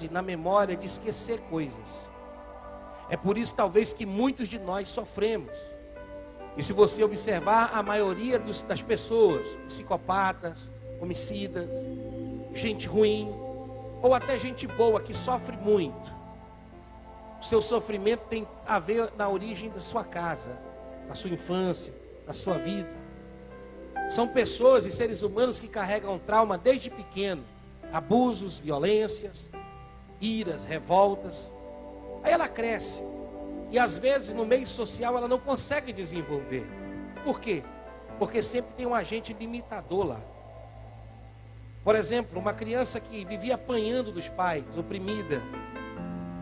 na memória de esquecer coisas. É por isso talvez que muitos de nós sofremos. E se você observar, a maioria das pessoas, psicopatas, homicidas, gente ruim, ou até gente boa que sofre muito, o seu sofrimento tem a ver na origem da sua casa, da sua infância, da sua vida. São pessoas e seres humanos que carregam trauma desde pequeno, abusos, violências, iras, revoltas. Aí ela cresce e às vezes no meio social ela não consegue desenvolver. Por quê? Porque sempre tem um agente limitador lá. Por exemplo, uma criança que vivia apanhando dos pais, oprimida.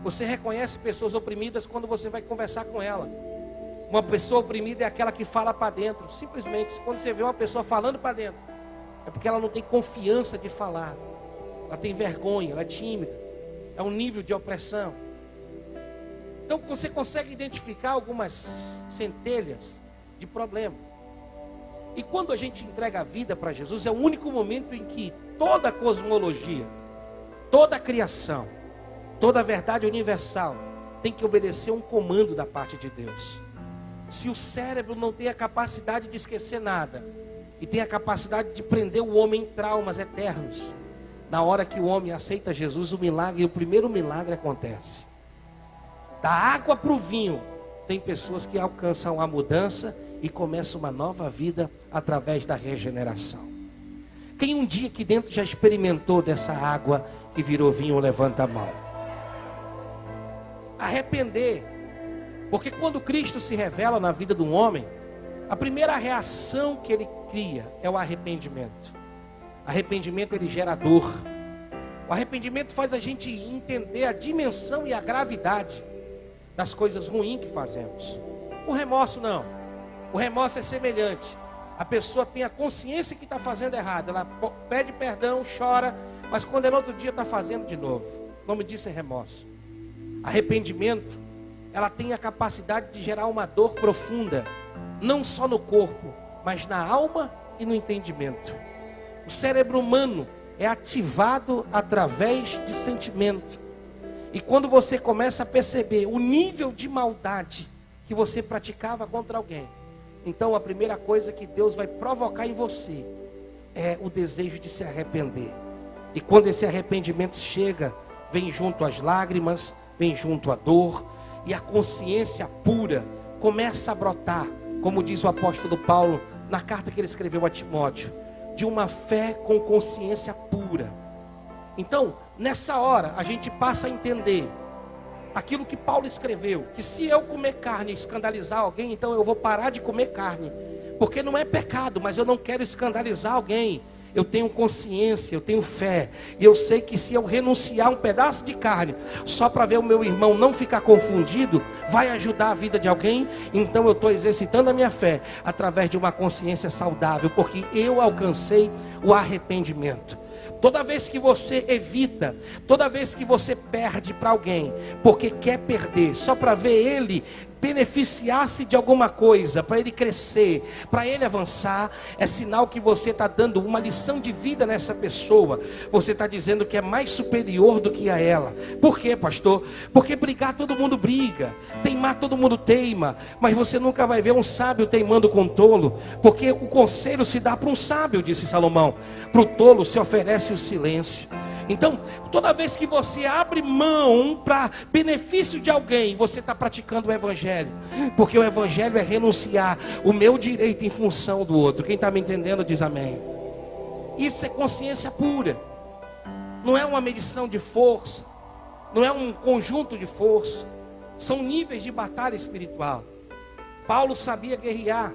Você reconhece pessoas oprimidas quando você vai conversar com ela. Uma pessoa oprimida é aquela que fala para dentro. Simplesmente, quando você vê uma pessoa falando para dentro, é porque ela não tem confiança de falar. Ela tem vergonha, ela é tímida. É um nível de opressão. Então você consegue identificar algumas centelhas de problema. E quando a gente entrega a vida para Jesus, é o único momento em que toda a cosmologia, toda a criação, toda a verdade universal tem que obedecer um comando da parte de Deus. Se o cérebro não tem a capacidade de esquecer nada, e tem a capacidade de prender o homem em traumas eternos, na hora que o homem aceita Jesus, o milagre, o primeiro milagre acontece. Da água para o vinho, tem pessoas que alcançam a mudança e começam uma nova vida através da regeneração. Quem um dia aqui dentro já experimentou dessa água que virou vinho, levanta a mão. Arrepender. Porque quando Cristo se revela na vida de um homem, a primeira reação que ele cria é o arrependimento. Arrependimento, ele gera dor. O arrependimento faz a gente entender a dimensão e a gravidade das coisas ruins que fazemos. O remorso não. O remorso é semelhante. A pessoa tem a consciência que está fazendo errado. Ela pede perdão, chora, mas quando é no outro dia está fazendo de novo. O nome disso é remorso. Arrependimento, ela tem a capacidade de gerar uma dor profunda, não só no corpo, mas na alma e no entendimento. O cérebro humano é ativado através de sentimento. E quando você começa a perceber o nível de maldade que você praticava contra alguém, então a primeira coisa que Deus vai provocar em você é o desejo de se arrepender. E quando esse arrependimento chega, vem junto as lágrimas, vem junto a dor, e a consciência pura começa a brotar, como diz o apóstolo Paulo na carta que ele escreveu a Timóteo, de uma fé com consciência pura. Então, nessa hora, a gente passa a entender aquilo que Paulo escreveu, que se eu comer carne e escandalizar alguém, então eu vou parar de comer carne, porque não é pecado, mas eu não quero escandalizar alguém. Eu tenho consciência, eu tenho fé, e eu sei que se eu renunciar um pedaço de carne, só para ver o meu irmão não ficar confundido, vai ajudar a vida de alguém. Então eu estou exercitando a minha fé, através de uma consciência saudável, porque eu alcancei o arrependimento. Toda vez que você evita, toda vez que você perde para alguém, porque quer perder, só para ver ele beneficiar-se de alguma coisa, para ele crescer, para ele avançar, é sinal que você está dando uma lição de vida nessa pessoa. Você está dizendo que é mais superior do que a ela. Por quê, pastor? Porque brigar todo mundo briga, teimar todo mundo teima, mas você nunca vai ver um sábio teimando com um tolo, porque o conselho se dá para um sábio, disse Salomão, para o tolo se oferece o silêncio. Então, toda vez que você abre mão para benefício de alguém, você está praticando o evangelho, porque o evangelho é renunciar o meu direito em função do outro. Quem está me entendendo diz amém. Isso é consciência pura, não é uma medição de força, não é um conjunto de força, são níveis de batalha espiritual. Paulo sabia guerrear,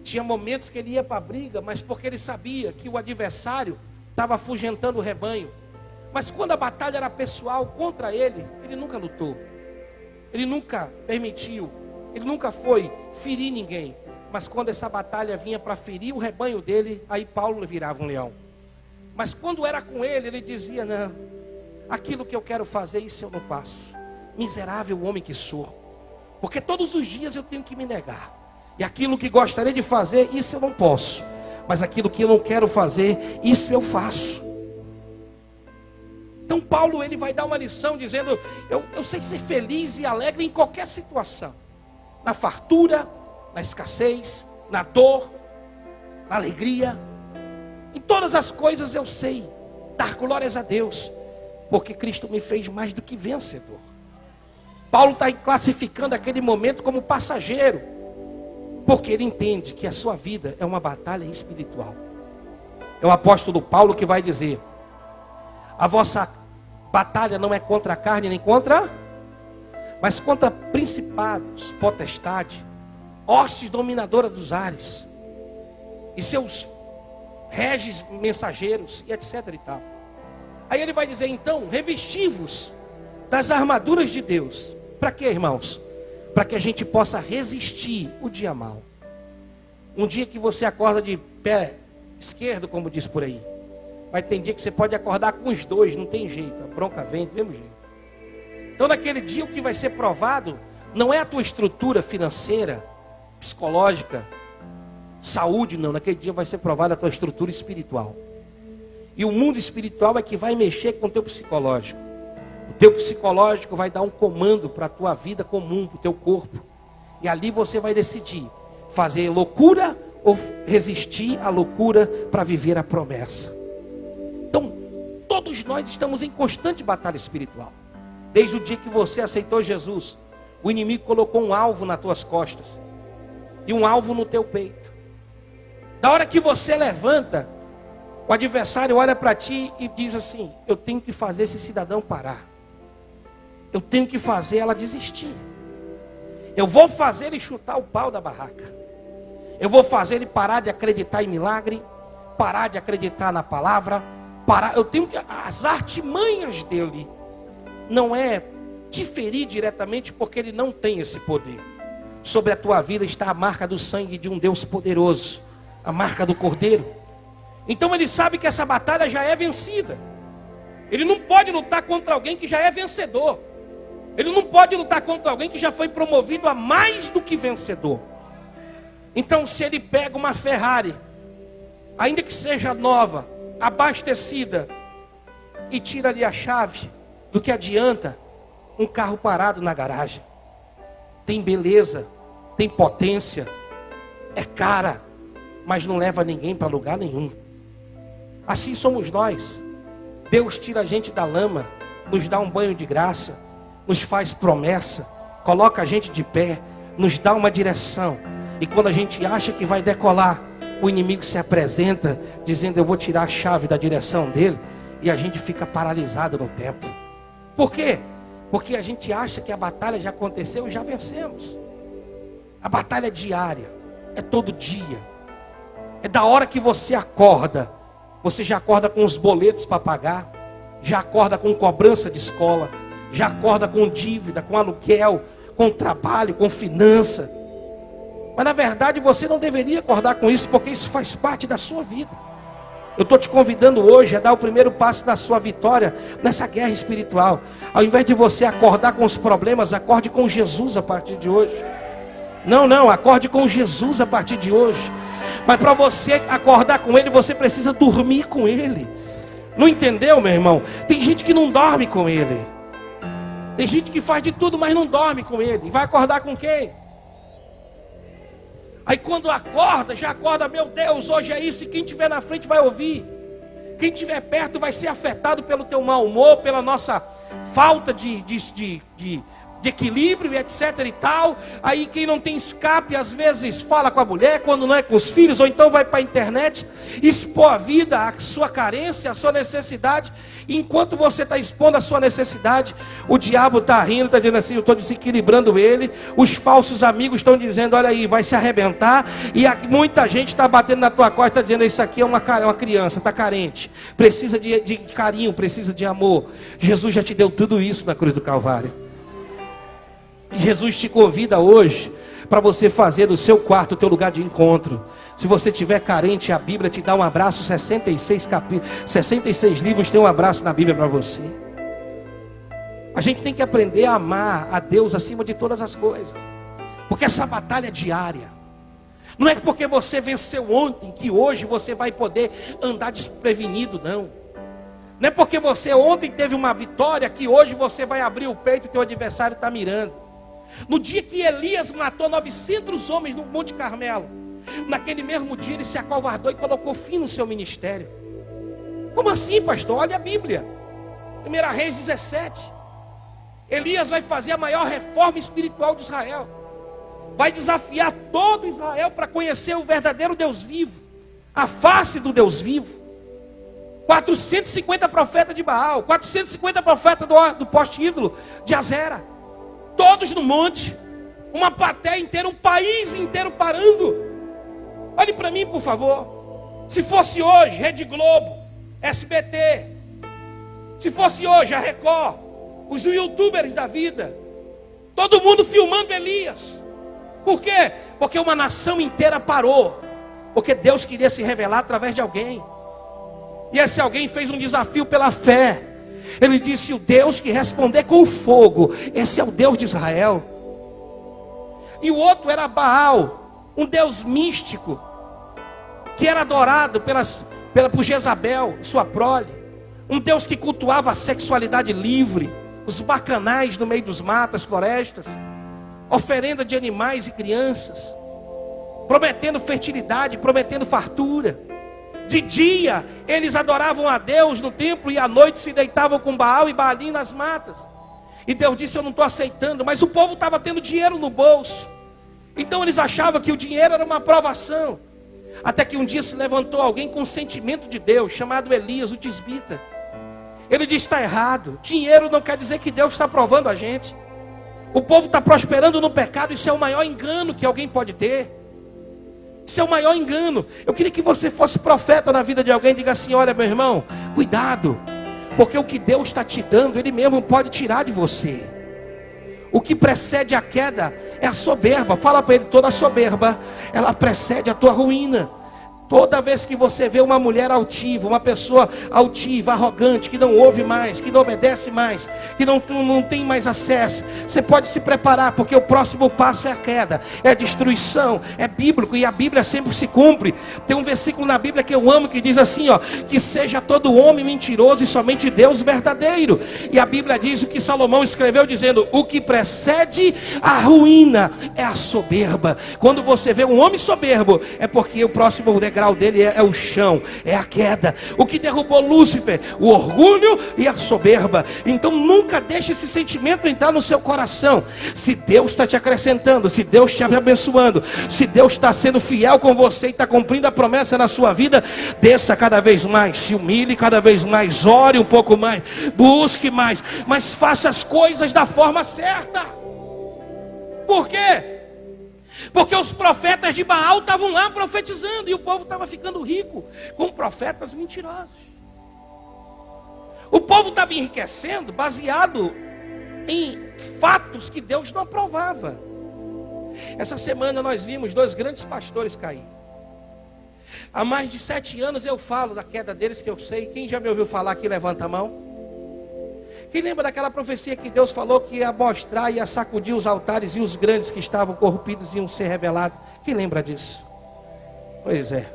tinha momentos que ele ia para a briga, mas porque ele sabia que o adversário estava afugentando o rebanho. Mas quando a batalha era pessoal contra ele, ele nunca lutou. Ele nunca permitiu. Ele nunca foi ferir ninguém. Mas quando essa batalha vinha para ferir o rebanho dele, aí Paulo virava um leão. Mas quando era com ele, ele dizia, não, aquilo que eu quero fazer, isso eu não faço. Miserável homem que sou. Porque todos os dias eu tenho que me negar. E aquilo que gostaria de fazer, isso eu não posso. Mas aquilo que eu não quero fazer, isso eu faço. Então Paulo Paulo ele vai dar uma lição dizendo, eu sei ser feliz e alegre em qualquer situação. Na fartura, na escassez, na dor, na alegria. Em todas as coisas eu sei dar glórias a Deus, porque Cristo me fez mais do que vencedor. Paulo está classificando aquele momento como passageiro, porque ele entende que a sua vida é uma batalha espiritual. É o apóstolo Paulo que vai dizer, a vossa batalha não é contra a carne nem contra, mas contra principados, potestade, hostes dominadoras dos ares, e seus reges mensageiros, e etc e tal. Aí ele vai dizer, então, revesti-vos das armaduras de Deus. Para quê, irmãos? Para que a gente possa resistir o dia mau. Um dia que você acorda de pé esquerdo, como diz por aí. Mas tem dia que você pode acordar com os dois, não tem jeito. A bronca vem do mesmo jeito. Então naquele dia o que vai ser provado não é a tua estrutura financeira, psicológica, saúde, não. Naquele dia vai ser provada a tua estrutura espiritual. E o mundo espiritual é que vai mexer com o teu psicológico. O teu psicológico vai dar um comando para a tua vida comum, para o teu corpo. E ali você vai decidir fazer loucura ou resistir à loucura para viver a promessa. Então, todos nós estamos em constante batalha espiritual. Desde o dia que você aceitou Jesus, o inimigo colocou um alvo nas tuas costas e um alvo no teu peito. Da hora que você levanta, o adversário olha para ti e diz assim, eu tenho que fazer esse cidadão parar. Eu tenho que fazer ela desistir. Eu vou fazer ele chutar o pau da barraca. Eu vou fazer ele parar de acreditar em milagre, parar de acreditar na palavra, parar. Eu tenho que, as artimanhas dele não é te ferir diretamente, porque ele não tem esse poder. Sobre a tua vida está a marca do sangue de um Deus poderoso, a marca do Cordeiro. Então ele sabe que essa batalha já é vencida. Ele não pode lutar contra alguém que já é vencedor. Ele não pode lutar contra alguém que já foi promovido a mais do que vencedor. Então se ele pega uma Ferrari, ainda que seja nova, abastecida, e tira ali a chave, do que adianta um carro parado na garagem? Tem beleza, tem potência, é cara, mas não leva ninguém para lugar nenhum. Assim somos nós. Deus tira a gente da lama, nos dá um banho de graça, nos faz promessa, coloca a gente de pé, nos dá uma direção. E quando a gente acha que vai decolar, o inimigo se apresenta dizendo, eu vou tirar a chave da direção dele, e a gente fica paralisado no tempo. Por quê? Porque a gente acha que a batalha já aconteceu e já vencemos. A batalha é diária, é todo dia. É da hora que você acorda, você já acorda com os boletos para pagar, já acorda com cobrança de escola, já acorda com dívida, com aluguel, com trabalho, com finança. Mas na verdade você não deveria acordar com isso, porque isso faz parte da sua vida. Eu estou te convidando hoje a dar o primeiro passo da sua vitória nessa guerra espiritual. Ao invés de você acordar com os problemas, acorde com Jesus a partir de hoje. Não, acorde com Jesus a partir de hoje. Mas para você acordar com Ele, você precisa dormir com Ele. Não entendeu, meu irmão? Tem gente que não dorme com Ele. Tem gente que faz de tudo, mas não dorme com Ele. E vai acordar com quem? Aí quando acorda, já acorda, meu Deus, hoje é isso. E quem estiver na frente vai ouvir. Quem estiver perto vai ser afetado pelo teu mau humor, pela nossa falta de equilíbrio, etc e tal. Aí quem não tem escape, às vezes fala com a mulher, quando não é com os filhos, ou então vai para a internet, expor a vida, a sua carência, a sua necessidade. E enquanto você está expondo a sua necessidade, o diabo está rindo, está dizendo assim, eu estou desequilibrando ele. Os falsos amigos estão dizendo, olha aí, vai se arrebentar. E muita gente está batendo na tua costa, está dizendo, isso aqui é uma criança, está carente, precisa de carinho, precisa de amor. Jesus já te deu tudo isso na cruz do Calvário. Jesus te convida hoje para você fazer do seu quarto o teu lugar de encontro. Se você estiver carente, a Bíblia te dá um abraço, 66 livros tem um abraço na Bíblia para você. A gente tem que aprender a amar a Deus acima de todas as coisas, porque essa batalha é diária. Não é porque você venceu ontem que hoje você vai poder andar desprevenido, não. Não é porque você ontem teve uma vitória que hoje você vai abrir o peito e teu adversário está mirando. No dia que Elias matou 900 homens no Monte Carmelo, naquele mesmo dia ele se acovardou e colocou fim no seu ministério. Como assim, pastor? Olha a Bíblia. 1 Reis 17. Elias vai fazer a maior reforma espiritual de Israel. Vai desafiar todo Israel para conhecer o verdadeiro Deus vivo, a face do Deus vivo. 450 profetas de Baal, 450 profetas do poste ídolo de Azera, todos no monte, uma plateia inteira, um país inteiro parando. Olhe para mim, por favor. Se fosse hoje, Rede Globo, SBT, se fosse hoje a Record, os youtubers da vida, todo mundo filmando Elias. Por quê? Porque uma nação inteira parou, porque Deus queria se revelar através de alguém. E esse alguém fez um desafio pela fé. Ele disse: o Deus que responder com o fogo, esse é o Deus de Israel. E o outro era Baal, um Deus místico, que era adorado por Jezabel e sua prole. Um Deus que cultuava a sexualidade livre, os bacanais no meio dos matos, florestas, oferenda de animais e crianças, prometendo fertilidade, prometendo fartura. De dia, eles adoravam a Deus no templo e à noite se deitavam com Baal e Baalim nas matas. E Deus disse: eu não estou aceitando, mas o povo estava tendo dinheiro no bolso. Então eles achavam que o dinheiro era uma aprovação. Até que um dia se levantou alguém com sentimento de Deus, chamado Elias, o tisbita. Ele disse: está errado, dinheiro não quer dizer que Deus está aprovando a gente. O povo está prosperando no pecado, isso é o maior engano que alguém pode ter. Isso é o maior engano. Eu queria que você fosse profeta na vida de alguém e diga assim: olha, meu irmão, cuidado, porque o que Deus está te dando, Ele mesmo pode tirar de você. O que precede a queda é a soberba. Fala para ele: toda soberba, ela precede a tua ruína. Toda vez que você vê uma mulher altiva, uma pessoa altiva, arrogante, que não ouve mais, que não obedece mais, que não tem mais acesso, você pode se preparar, porque o próximo passo é a queda, é a destruição, é bíblico, e a Bíblia sempre se cumpre. Tem um versículo na Bíblia que eu amo, que diz assim, ó: que seja todo homem mentiroso e somente Deus verdadeiro. E a Bíblia diz o que Salomão escreveu, dizendo: o que precede a ruína é a soberba. Quando você vê um homem soberbo, é porque o próximo degrau dele é o chão, é a queda. O que derrubou Lúcifer? O orgulho e a soberba. Então nunca deixe esse sentimento entrar no seu coração. Se Deus está te acrescentando, se Deus está te abençoando, se Deus está sendo fiel com você e está cumprindo a promessa na sua vida, desça cada vez mais, se humilhe cada vez mais, ore um pouco mais, busque mais, mas faça as coisas da forma certa. Por quê? Porque os profetas de Baal estavam lá profetizando, e o povo estava ficando rico com profetas mentirosos. O povo estava enriquecendo baseado em fatos que Deus não aprovava. Essa semana nós vimos 2 grandes pastores cair. Há mais de 7 anos eu falo da queda deles, que eu sei. Quem já me ouviu falar aqui, levanta a mão. Quem lembra daquela profecia que Deus falou que ia mostrar, ia sacudir os altares, e os grandes que estavam corrompidos iam ser revelados? Quem lembra disso? Pois é.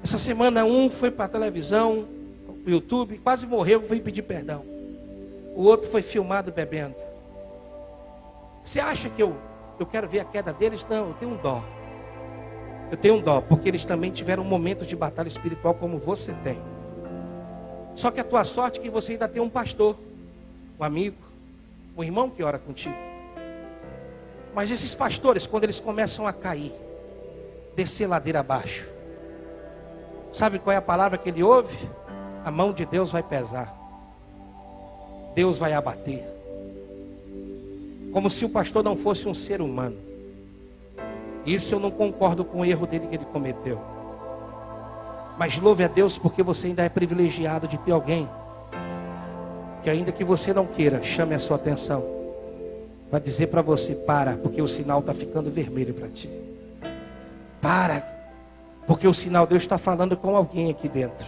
Essa semana um foi para a televisão, o YouTube, quase morreu, veio pedir perdão. O outro foi filmado bebendo. Você acha que eu quero ver a queda deles? Não, eu tenho um dó. Eu tenho um dó, porque eles também tiveram um momento de batalha espiritual como você tem. Só que a tua sorte é que você ainda tem um pastor, um amigo, um irmão que ora contigo. Mas esses pastores, quando eles começam a cair, descer ladeira abaixo, sabe qual é a palavra que ele ouve? A mão de Deus vai pesar, Deus vai abater. Como se o pastor não fosse um ser humano. Isso eu não concordo com o erro dele que ele cometeu. Mas louve a Deus, porque você ainda é privilegiado de ter alguém que, ainda que você não queira, chame a sua atenção, vai dizer para você: para, porque o sinal está ficando vermelho para ti. Para, porque o sinal, Deus está falando com alguém aqui dentro.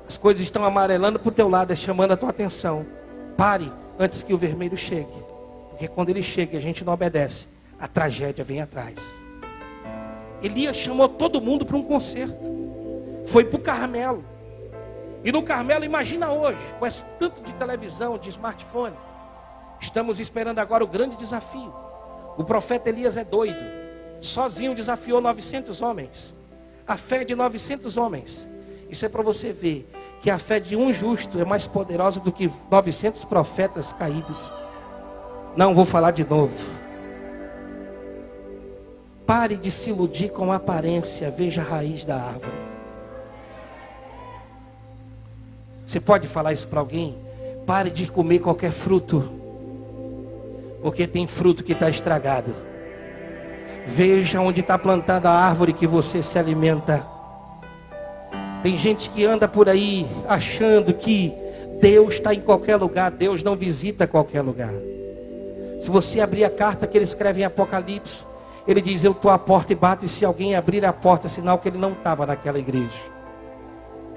As coisas estão amarelando para o teu lado, é chamando a tua atenção. Pare antes que o vermelho chegue, porque quando ele chega e a gente não obedece, a tragédia vem atrás. Elias chamou todo mundo para um concerto. Foi para o Carmelo. E no Carmelo, imagina hoje, com esse tanto de televisão, de smartphone. Estamos esperando agora o grande desafio. O profeta Elias é doido. Sozinho desafiou 900 homens. A fé de 900 homens. Isso é para você ver que a fé de um justo é mais poderosa do que 900 profetas caídos. Não vou falar de novo. Pare de se iludir com a aparência. Veja a raiz da árvore. Você pode falar isso para alguém? Pare de comer qualquer fruto, porque tem fruto que está estragado. Veja onde está plantada a árvore que você se alimenta. Tem gente que anda por aí achando que Deus está em qualquer lugar. Deus não visita qualquer lugar. Se você abrir a carta que ele escreve em Apocalipse, ele diz: eu estou à porta e bato, e se alguém abrir a porta, é sinal que ele não estava naquela igreja.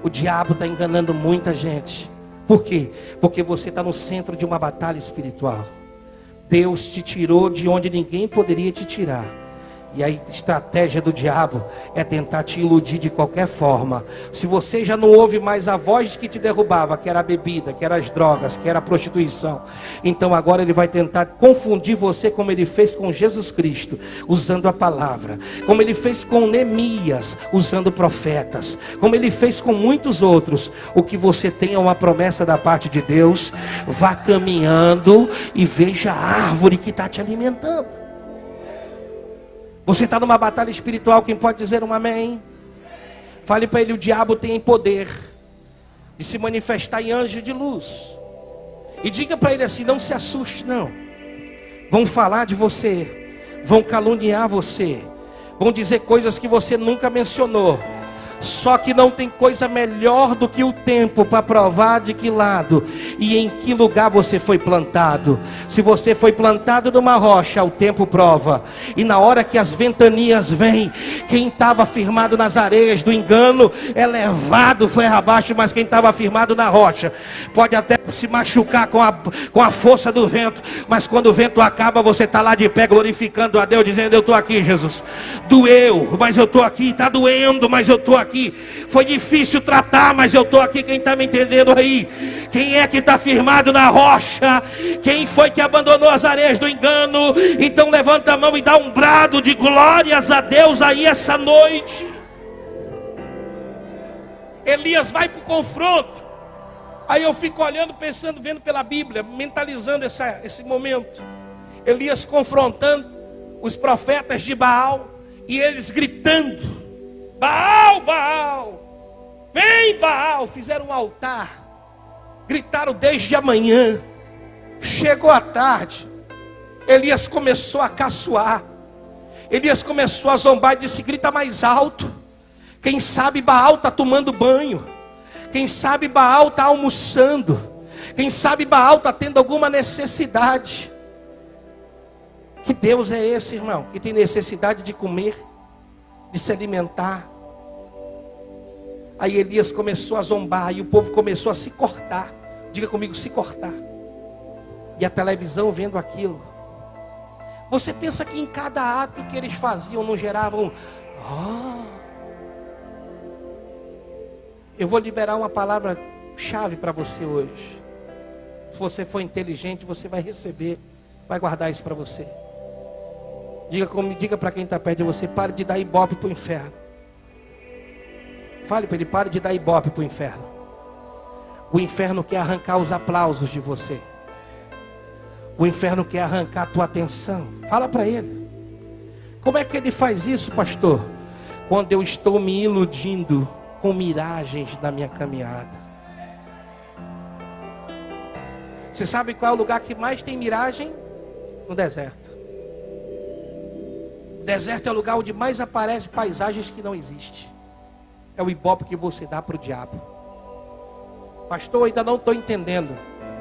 O diabo está enganando muita gente. Por quê? Porque você está no centro de uma batalha espiritual. Deus te tirou de onde ninguém poderia te tirar. E a estratégia do diabo é tentar te iludir de qualquer forma. Se você já não ouve mais a voz que te derrubava, que era a bebida, que era as drogas, que era a prostituição, então agora ele vai tentar confundir você, como ele fez com Jesus Cristo, usando a palavra, como ele fez com Neemias, usando profetas, como ele fez com muitos outros. O que você tem é uma promessa da parte de Deus. Vá caminhando e veja a árvore que está te alimentando. Você está numa batalha espiritual, quem pode dizer um amém? Fale para ele: o diabo tem poder de se manifestar em anjo de luz. E diga para ele assim: não se assuste não. Vão falar de você, vão caluniar você, vão dizer coisas que você nunca mencionou. Só que não tem coisa melhor do que o tempo para provar de que lado e em que lugar você foi plantado. Se você foi plantado numa rocha, o tempo prova. E na hora que as ventanias vêm, quem estava firmado nas areias do engano é levado foi abaixo, mas quem estava firmado na rocha pode até se machucar com a força do vento, mas quando o vento acaba, você está lá de pé glorificando a Deus, dizendo: eu estou aqui, Jesus. Doeu, mas eu estou aqui. Está doendo, mas eu estou aqui. Foi difícil tratar, mas eu estou aqui. Quem está me entendendo aí? Quem é que está firmado na rocha? Quem foi que abandonou as areias do engano? Então levanta a mão e dá um brado de glórias a Deus aí essa noite. Elias vai para o confronto. Aí eu fico olhando, pensando, vendo pela Bíblia, mentalizando esse momento. Elias confrontando os profetas de Baal, e eles gritando: Baal, Baal, vem Baal. Fizeram um altar, gritaram desde a manhã. Chegou a tarde, Elias começou a caçoar, Elias começou a zombar e disse: grita mais alto. Quem sabe Baal está tomando banho, quem sabe Baal está almoçando, quem sabe Baal está tendo alguma necessidade. Que Deus é esse, irmão, que tem necessidade de comer, de se alimentar? Aí Elias começou a zombar e o povo começou a se cortar. Diga comigo: se cortar. E a televisão vendo aquilo. Você pensa que em cada ato que eles faziam não geravam Eu vou liberar uma palavra chave para você hoje. Se você for inteligente, você vai receber, vai guardar isso para você. Diga para quem está perto de você: pare de dar ibope para o inferno. Fale para ele: pare de dar ibope para o inferno. O inferno quer arrancar os aplausos de você. O inferno quer arrancar a tua atenção. Fala para ele. Como é que ele faz isso, pastor? Quando eu estou me iludindo com miragens da minha caminhada. Você sabe qual é o lugar que mais tem miragem? No deserto. O deserto é o lugar onde mais aparecem paisagens que não existem. É o ibope que você dá para o diabo. Pastor, eu ainda não estou entendendo.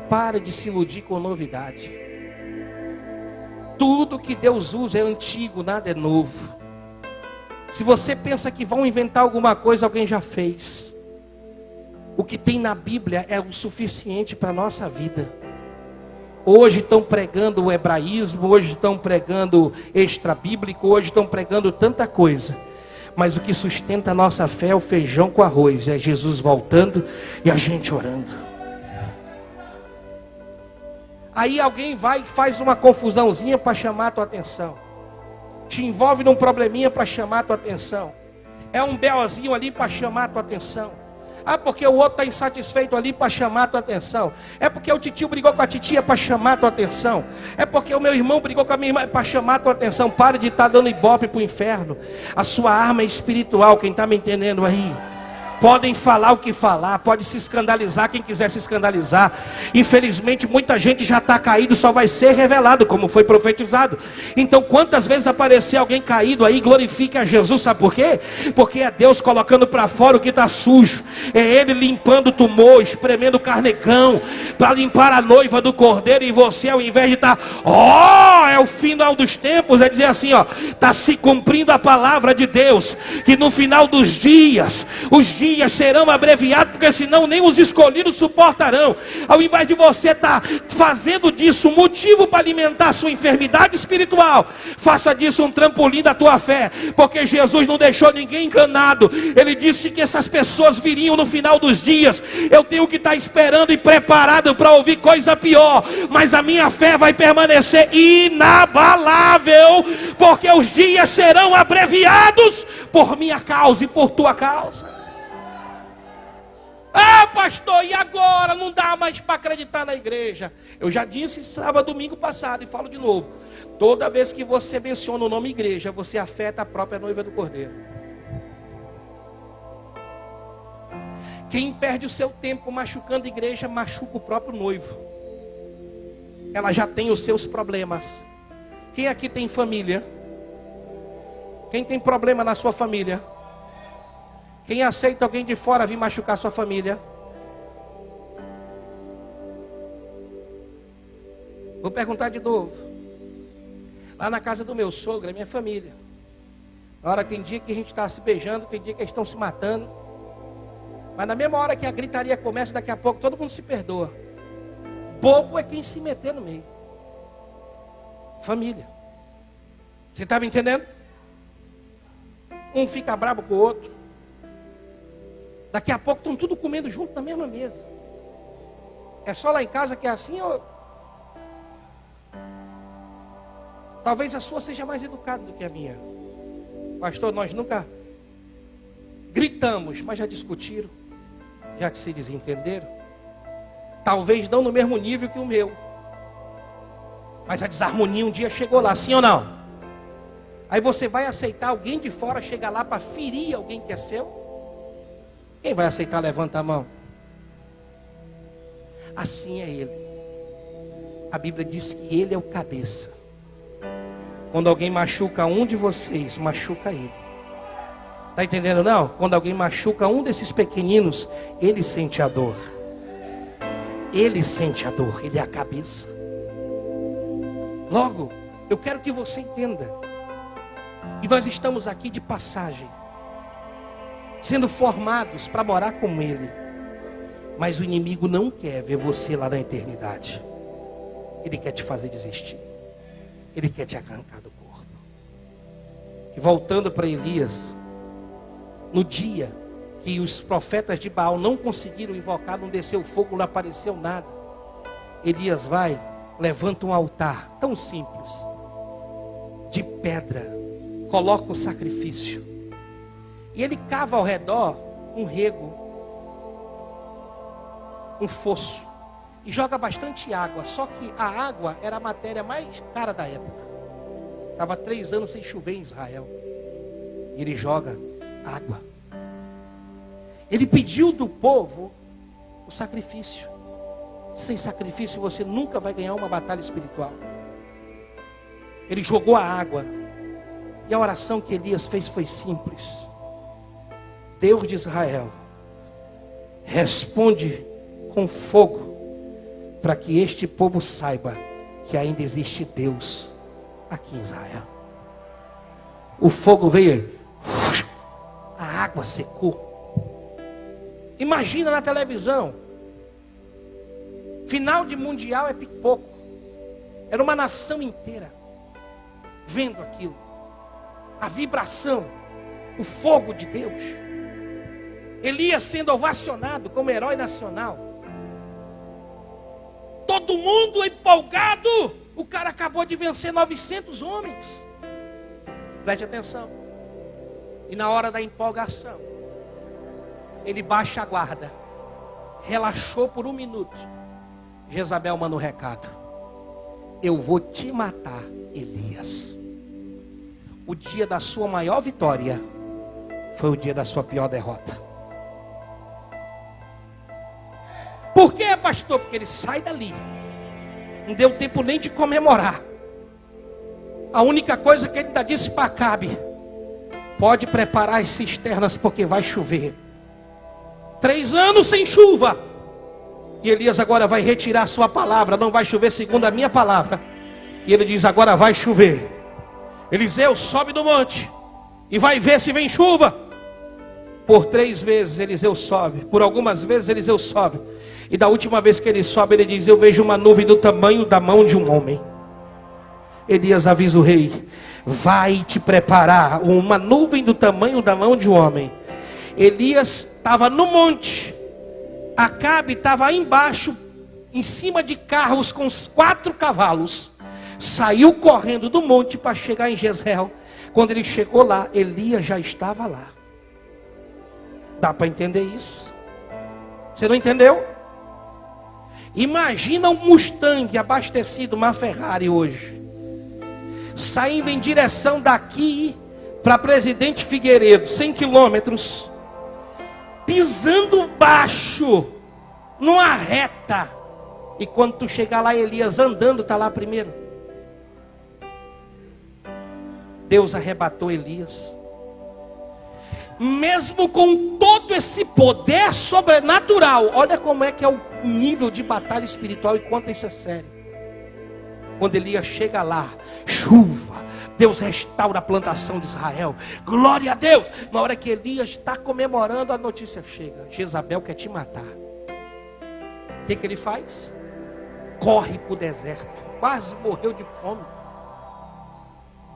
Para de se iludir com novidade. Tudo que Deus usa é antigo, nada é novo. Se você pensa que vão inventar alguma coisa, alguém já fez. O que tem na Bíblia é o suficiente para a nossa vida. Hoje estão pregando o hebraísmo, hoje estão pregando extra-bíblico, hoje estão pregando tanta coisa. Mas o que sustenta a nossa fé é o feijão com arroz. É Jesus voltando e a gente orando. Aí alguém vai e faz uma confusãozinha para chamar a tua atenção. Te envolve num probleminha para chamar a tua atenção. É um BOzinho ali para chamar a tua atenção. Ah, porque o outro está insatisfeito ali para chamar a tua atenção. É porque o titio brigou com a titia para chamar a tua atenção. É porque o meu irmão brigou com a minha irmã para chamar a tua atenção. Pare de estar dando ibope para o inferno. A sua arma é espiritual, quem está me entendendo aí? Podem falar o que falar, pode se escandalizar quem quiser se escandalizar. Infelizmente muita gente já está caído, só vai ser revelado como foi profetizado. Então quantas vezes aparecer alguém caído aí, glorifique a Jesus, sabe por quê? Porque é Deus colocando para fora o que está sujo. É Ele limpando o tumor, espremendo o carnecão, para limpar a noiva do cordeiro. E você, ao invés de estar, é o final dos tempos, é dizer assim, está se cumprindo a palavra de Deus, que no final dos dias, os dias serão abreviados, porque senão nem os escolhidos suportarão. Ao invés de você estar fazendo disso um motivo para alimentar a sua enfermidade espiritual, faça disso um trampolim da tua fé, porque Jesus não deixou ninguém enganado. Ele disse que essas pessoas viriam no final dos dias. Eu tenho que estar esperando e preparado para ouvir coisa pior, mas a minha fé vai permanecer inabalável, porque os dias serão abreviados por minha causa e por tua causa. Ah, pastor, e agora? Não dá mais para acreditar na igreja. Eu já disse sábado, domingo passado, e falo de novo. Toda vez que você menciona o nome igreja, você afeta a própria noiva do cordeiro. Quem perde o seu tempo machucando a igreja, machuca o próprio noivo. Ela já tem os seus problemas. Quem aqui tem família? Quem tem problema na sua família? Quem aceita alguém de fora vir machucar sua família? Vou perguntar de novo. Lá na casa do meu sogro, é minha família. Na hora tem dia que a gente está se beijando, tem dia que eles estão se matando. Mas na mesma hora que a gritaria começa, daqui a pouco todo mundo se perdoa. Bobo é quem se meter no meio. Família. Você está me entendendo? Um fica bravo com o outro. Daqui a pouco estão tudo comendo junto na mesma mesa. É só lá em casa que é assim? Ou... Talvez a sua seja mais educada do que a minha. Pastor, nós nunca gritamos, mas já discutiram. Já se desentenderam. Talvez não no mesmo nível que o meu. Mas a desarmonia um dia chegou lá, sim ou não? Aí você vai aceitar alguém de fora chegar lá para ferir alguém que é seu? Quem vai aceitar, levanta a mão. Assim é Ele. A Bíblia diz que Ele é o cabeça. Quando alguém machuca um de vocês, machuca Ele. Está entendendo não? Quando alguém machuca um desses pequeninos, Ele sente a dor. Ele sente a dor, Ele é a cabeça. Logo, eu quero que você entenda. E nós estamos aqui de passagem, sendo formados para morar com Ele. Mas o inimigo não quer ver você lá na eternidade. Ele quer te fazer desistir. Ele quer te arrancar do corpo. E voltando para Elias, no dia que os profetas de Baal não conseguiram invocar, não desceu fogo, não apareceu nada, Elias vai, levanta um altar tão simples, de pedra, coloca o sacrifício, e ele cava ao redor um rego, um fosso, e joga bastante água. Só que a água era a matéria mais cara da época. Estava 3 anos sem chover em Israel. E ele joga água. Ele pediu do povo o sacrifício. Sem sacrifício você nunca vai ganhar uma batalha espiritual. Ele jogou a água. E a oração que Elias fez foi simples. Deus de Israel, responde com fogo, para que este povo saiba que ainda existe Deus aqui em Israel. O fogo veio, a água secou. Imagina na televisão, final de mundial é pipoco. Era uma nação inteira vendo aquilo. A vibração, o fogo de Deus. Elias sendo ovacionado como herói nacional. Todo mundo empolgado. O cara acabou de vencer 900 homens. Preste atenção. E na hora da empolgação, ele baixa a guarda. Relaxou por um minuto. Jezabel manda um recado: eu vou te matar, Elias. O dia da sua maior vitória foi o dia da sua pior derrota. Por quê, pastor? Porque ele sai dali. Não deu tempo nem de comemorar. A única coisa que ele ainda disse para Acabe: pode preparar as cisternas porque vai chover. 3 anos sem chuva. E Elias agora vai retirar sua palavra. Não vai chover segundo a minha palavra. E ele diz: agora vai chover. Eliseu sobe do monte e vai ver se vem chuva. Por 3 vezes Eliseu sobe. Por algumas vezes Eliseu sobe. E da última vez que ele sobe, ele diz: eu vejo uma nuvem do tamanho da mão de um homem. Elias avisa o rei: vai te preparar uma nuvem do tamanho da mão de um homem. Elias estava no monte. Acabe estava embaixo, em cima de carros com 4 cavalos. Saiu correndo do monte para chegar em Jezreel. Quando ele chegou lá, Elias já estava lá. Dá para entender isso? Você não entendeu? Imagina um Mustang abastecido, uma Ferrari hoje, saindo em direção daqui para Presidente Figueiredo, 100 quilômetros, pisando baixo, numa reta. E quando tu chegar lá, Elias andando está lá primeiro. Deus arrebatou Elias. Mesmo com todo esse poder sobrenatural, olha como é que é o nível de batalha espiritual e quanto isso é sério. Quando Elias chega lá, chuva, Deus restaura a plantação de Israel, glória a Deus. Na hora que Elias está comemorando, a notícia chega: Jezabel quer te matar. O que ele faz? Corre para o deserto, quase morreu de fome.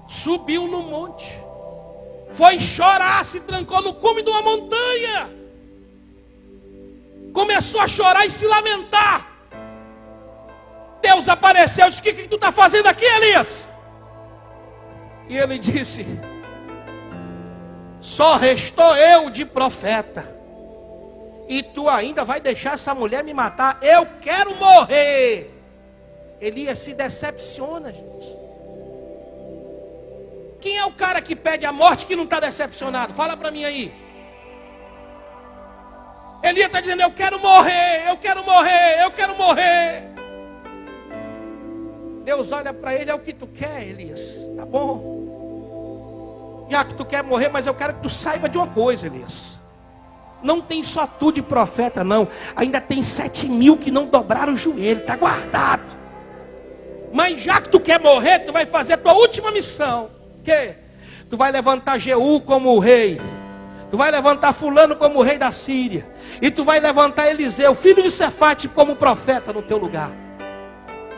Subiu no monte, foi chorar, se trancou no cume de uma montanha, começou a chorar e se lamentar. Deus apareceu e disse: o que tu está fazendo aqui, Elias? E ele disse: só restou eu de profeta, e tu ainda vai deixar essa mulher me matar? Eu quero morrer. Elias se decepciona, gente. Quem é o cara que pede a morte que não está decepcionado? Fala para mim aí. Elias está dizendo: eu quero morrer, eu quero morrer, eu quero morrer. Deus olha para ele: é o que tu quer, Elias? Tá bom. Já que tu quer morrer, mas eu quero que tu saiba de uma coisa, Elias. Não tem só tu de profeta, não. Ainda tem 7.000 que não dobraram o joelho, está guardado. Mas já que tu quer morrer, tu vai fazer a tua última missão. Que? Tu vai levantar Jeú como o rei. Tu vai levantar fulano como o rei da Síria. E tu vai levantar Eliseu, filho de Sefate, como profeta no teu lugar.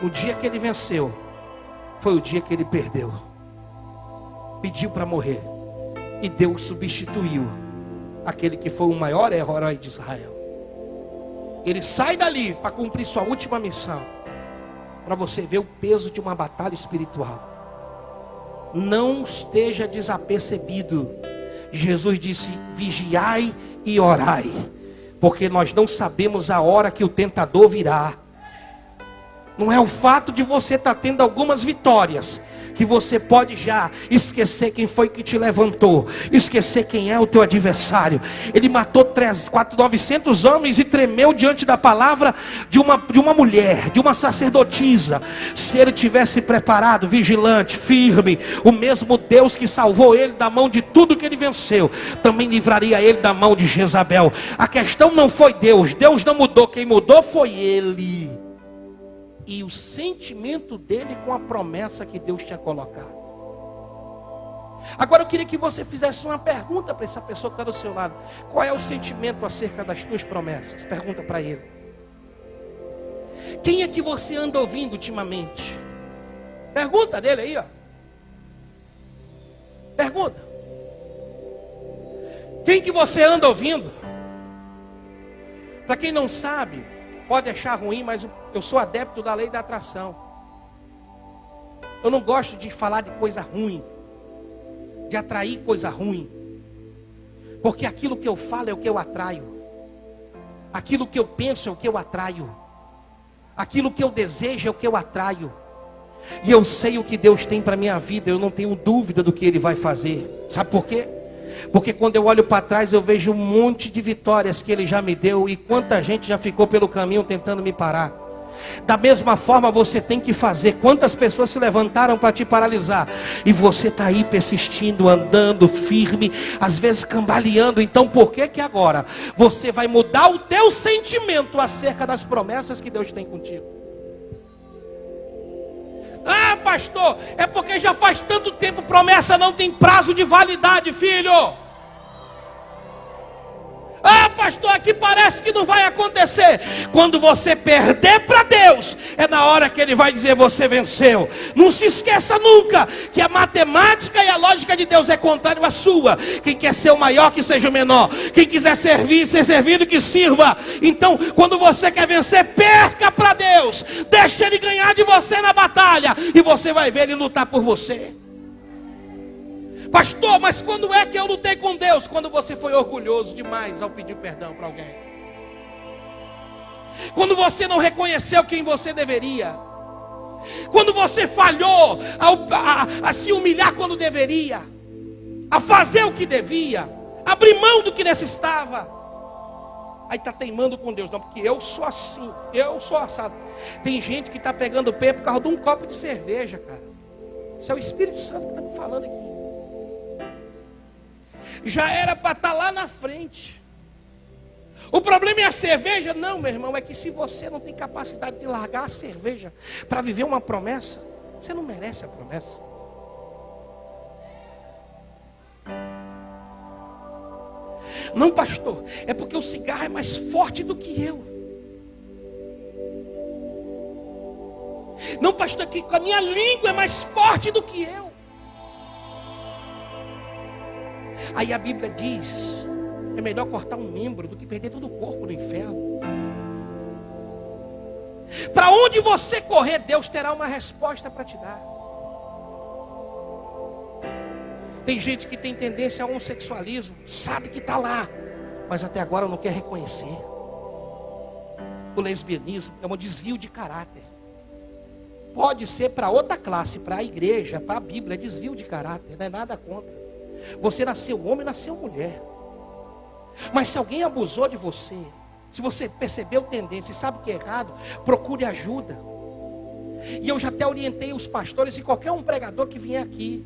O dia que ele venceu foi o dia que ele perdeu. Pediu para morrer. E Deus substituiu aquele que foi o maior herói de Israel. Ele sai dali para cumprir sua última missão. Para você ver o peso de uma batalha espiritual. Não esteja desapercebido. Jesus disse: vigiai e orai, porque nós não sabemos a hora que o tentador virá. Não é o fato de você estar tendo algumas vitórias que você pode já esquecer quem foi que te levantou, esquecer quem é o teu adversário. Ele matou 900 homens e tremeu diante da palavra de uma mulher, de uma sacerdotisa. Se ele tivesse preparado, vigilante, firme, o mesmo Deus que salvou ele da mão de tudo que ele venceu, também livraria ele da mão de Jezabel. A questão não foi Deus, Deus não mudou, quem mudou foi ele. E o sentimento dele com a promessa que Deus tinha colocado. Agora eu queria que você fizesse uma pergunta para essa pessoa que está do seu lado. Qual é o sentimento acerca das tuas promessas? Pergunta para ele. Quem é que você anda ouvindo ultimamente? Pergunta dele aí, ó. Pergunta. Quem que você anda ouvindo? Para quem não sabe, pode achar ruim, mas eu sou adepto da lei da atração. Eu não gosto de falar de coisa ruim, de atrair coisa ruim, porque aquilo que eu falo é o que eu atraio, aquilo que eu penso é o que eu atraio, aquilo que eu desejo é o que eu atraio. E eu sei o que Deus tem para a minha vida, eu não tenho dúvida do que Ele vai fazer. Sabe por quê? Porque quando eu olho para trás eu vejo um monte de vitórias que Ele já me deu, e quanta gente já ficou pelo caminho tentando me parar. Da mesma forma você tem que fazer. Quantas pessoas se levantaram para te paralisar, e você está aí persistindo, andando firme, às vezes cambaleando. Então por que que agora você vai mudar o teu sentimento acerca das promessas que Deus tem contigo? Ah, pastor, é porque já faz tanto tempo. Promessa não tem prazo de validade, filho. Ah, pastor, aqui parece que não vai acontecer. Quando você perder para Deus, é na hora que Ele vai dizer: você venceu. Não se esqueça nunca que a matemática e a lógica de Deus é contrário à sua. Quem quer ser o maior, que seja o menor. Quem quiser servir, ser servido, que sirva. Então, quando você quer vencer, perca para Deus. Deixa Ele ganhar de você na batalha, e você vai ver Ele lutar por você. Pastor, mas quando é que eu lutei com Deus? Quando você foi orgulhoso demais ao pedir perdão para alguém. Quando você não reconheceu quem você deveria. Quando você falhou a se humilhar quando deveria. A fazer o que devia. Abrir mão do que necessitava. Aí está teimando com Deus. Não, porque eu sou assim. Eu sou assado. Tem gente que está pegando pé por causa de um copo de cerveja, cara. Isso é o Espírito Santo que está me falando aqui. Já era para estar lá na frente. O problema é a cerveja? Não, meu irmão, é que se você não tem capacidade de largar a cerveja para viver uma promessa, você não merece a promessa. Não, pastor, é porque o cigarro é mais forte do que eu. Não, pastor, é que a minha língua é mais forte do que eu. Aí a Bíblia diz: é melhor cortar um membro do que perder todo o corpo no inferno. Para onde você correr, Deus terá uma resposta para te dar. Tem gente que tem tendência ao homossexualismo, sabe que está lá, mas até agora não quer reconhecer. O lesbianismo é um desvio de caráter. Pode ser para outra classe, para a igreja, para a Bíblia, é desvio de caráter, não é nada contra. Você nasceu homem, nasceu mulher. Mas se alguém abusou de você, se você percebeu tendência e sabe que é errado, procure ajuda. E eu já até orientei os pastores e qualquer um pregador que vier aqui,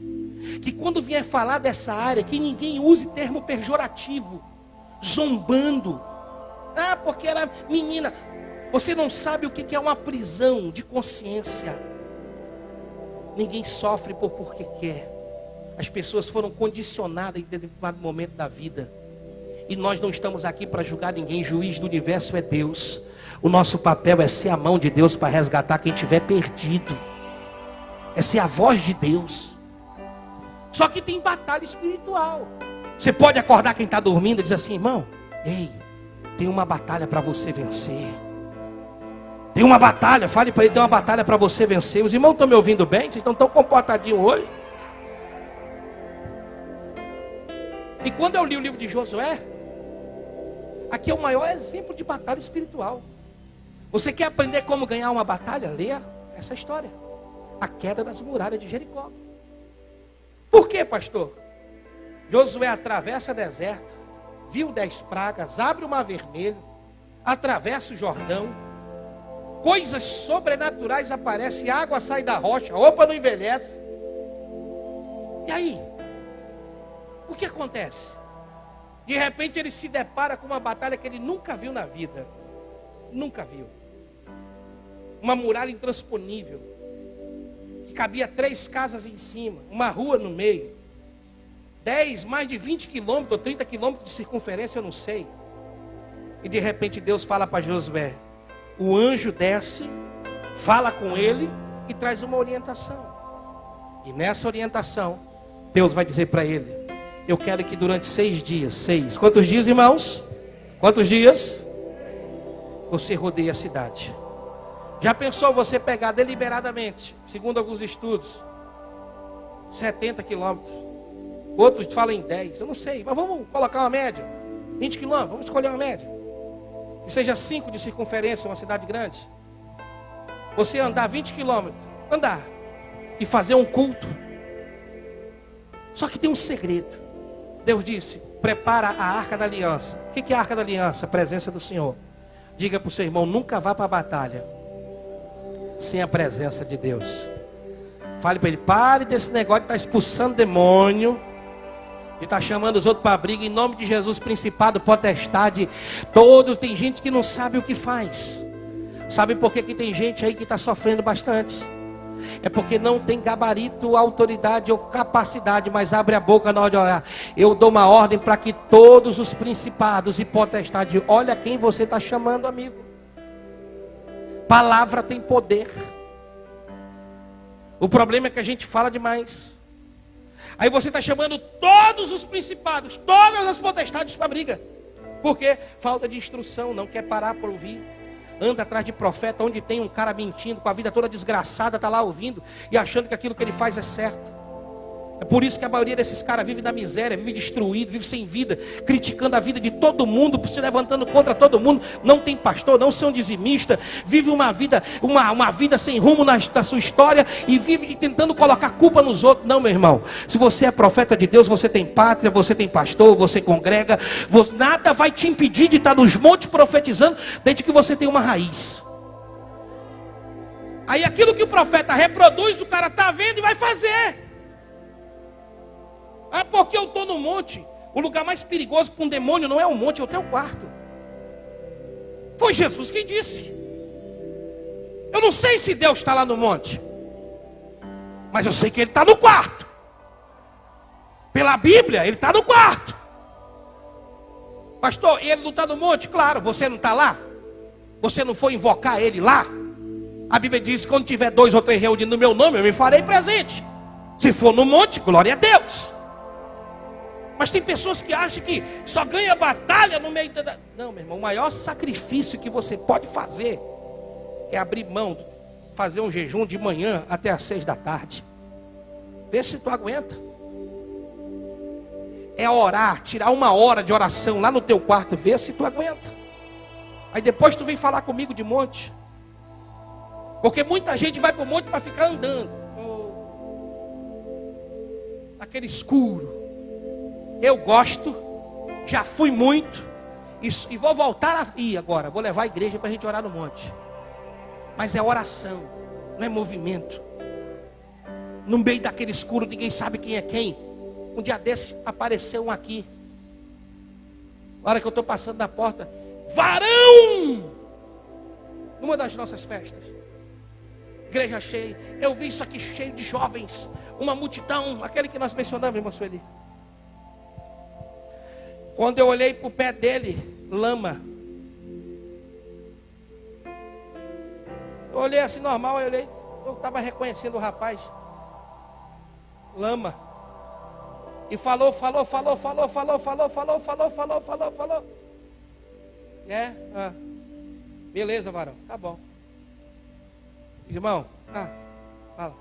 que quando vier falar dessa área, que ninguém use termo pejorativo, zombando. Ah, porque era menina. Você não sabe o que é uma prisão de consciência. Ninguém sofre porque quer. As pessoas foram condicionadas em determinado momento da vida. E nós não estamos aqui para julgar ninguém. Juiz do universo é Deus. O nosso papel é ser a mão de Deus para resgatar quem estiver perdido. É ser a voz de Deus. Só que tem batalha espiritual. Você pode acordar quem está dormindo e dizer assim: irmão, ei, tem uma batalha para você vencer. Tem uma batalha, fale para ele, tem uma batalha para você vencer. Os irmãos estão me ouvindo bem? Vocês estão tão comportadinhos hoje? E quando eu li o livro de Josué, aqui é o maior exemplo de batalha espiritual. Você quer aprender como ganhar uma batalha? Leia essa história. A queda das muralhas de Jericó. Por quê, pastor? Josué atravessa deserto, viu 10 pragas, abre o mar vermelho, atravessa o Jordão, coisas sobrenaturais aparecem, água sai da rocha, roupa não envelhece. E aí? O que acontece? De repente ele se depara com uma batalha que ele nunca viu na vida. Nunca viu. Uma muralha intransponível, que cabia 3 casas em cima, uma rua no meio, 10, mais de 20 quilômetros ou 30 quilômetros de circunferência, eu não sei. E de repente Deus fala para Josué, o anjo desce, fala com ele e traz uma orientação. E nessa orientação, Deus vai dizer para ele Eu quero que durante 6 dias, 6, quantos dias, irmãos? Quantos dias? Você rodeie a cidade. Já pensou você pegar deliberadamente, segundo alguns estudos, 70 quilômetros? Outros falam em 10, eu não sei, mas vamos colocar uma média. 20 quilômetros, vamos escolher uma média. Que seja 5 de circunferência, uma cidade grande. Você andar 20 quilômetros, andar e fazer um culto. Só que tem um segredo. Deus disse, prepara a arca da aliança. O que é a arca da aliança? A presença do Senhor. Diga para o seu irmão, nunca vá para a batalha sem a presença de Deus. Fale para ele, pare desse negócio de estar expulsando demônio, de estar chamando os outros para a briga, em nome de Jesus, principado, potestade, todos. Tem gente que não sabe o que faz. Sabe por que tem gente aí que está sofrendo bastante? É porque não tem gabarito, autoridade ou capacidade, mas abre a boca na hora de orar. Eu dou uma ordem para que todos os principados e potestades, olha quem você está chamando, amigo. Palavra tem poder. O problema é que a gente fala demais. Aí você está chamando todos os principados, todas as potestades para briga. Por quê? Falta de instrução, não quer parar para ouvir. Anda atrás de profeta, onde tem um cara mentindo, com a vida toda desgraçada, está lá ouvindo e achando que aquilo que ele faz é certo. É por isso que a maioria desses caras vive na miséria, vive destruído, vive sem vida, criticando a vida de todo mundo, se levantando contra todo mundo. Não tem pastor, não são dizimista, vive uma vida sem rumo na sua história e vive tentando colocar culpa nos outros. Não, meu irmão, se você é profeta de Deus, você tem pátria, você tem pastor, você congrega, nada vai te impedir de estar nos montes profetizando, desde que você tenha uma raiz. Aí aquilo que o profeta reproduz, o cara está vendo e vai fazer. Ah, porque eu estou no monte. O lugar mais perigoso para um demônio não é o monte, é o teu quarto. Foi Jesus quem disse. Eu não sei se Deus está lá no monte, mas eu sei que Ele está no quarto. Pela Bíblia, Ele está no quarto. Pastor, Ele não está no monte? Claro, você não está lá? Você não foi invocar Ele lá? A Bíblia diz, quando tiver 2 ou 3 reunidos no meu nome, eu me farei presente. Se for no monte, glória a Deus. Mas tem pessoas que acham que só ganha batalha no meio da... Não, meu irmão, o maior sacrifício que você pode fazer é abrir mão, fazer um jejum de manhã até às 6 da tarde. Vê se tu aguenta. É orar, tirar 1 hora de oração lá no teu quarto, vê se tu aguenta. Aí depois tu vem falar comigo de monte. Porque muita gente vai para o monte para ficar andando. Aquele escuro. Eu gosto, já fui muito, e vou voltar a ir agora. Vou levar a igreja para a gente orar no monte. Mas é oração, não é movimento. No meio daquele escuro, ninguém sabe quem é quem. Um dia desse apareceu um aqui. Na hora que eu estou passando na porta, varão! Numa das nossas festas. Igreja cheia. Eu vi isso aqui cheio de jovens. Uma multidão, aquele que nós mencionamos, irmã Sueli. Quando eu olhei para o pé dele, lama. Eu olhei assim normal, eu estava reconhecendo o rapaz. Lama. E falou. Beleza, varão, tá bom. Irmão, fala.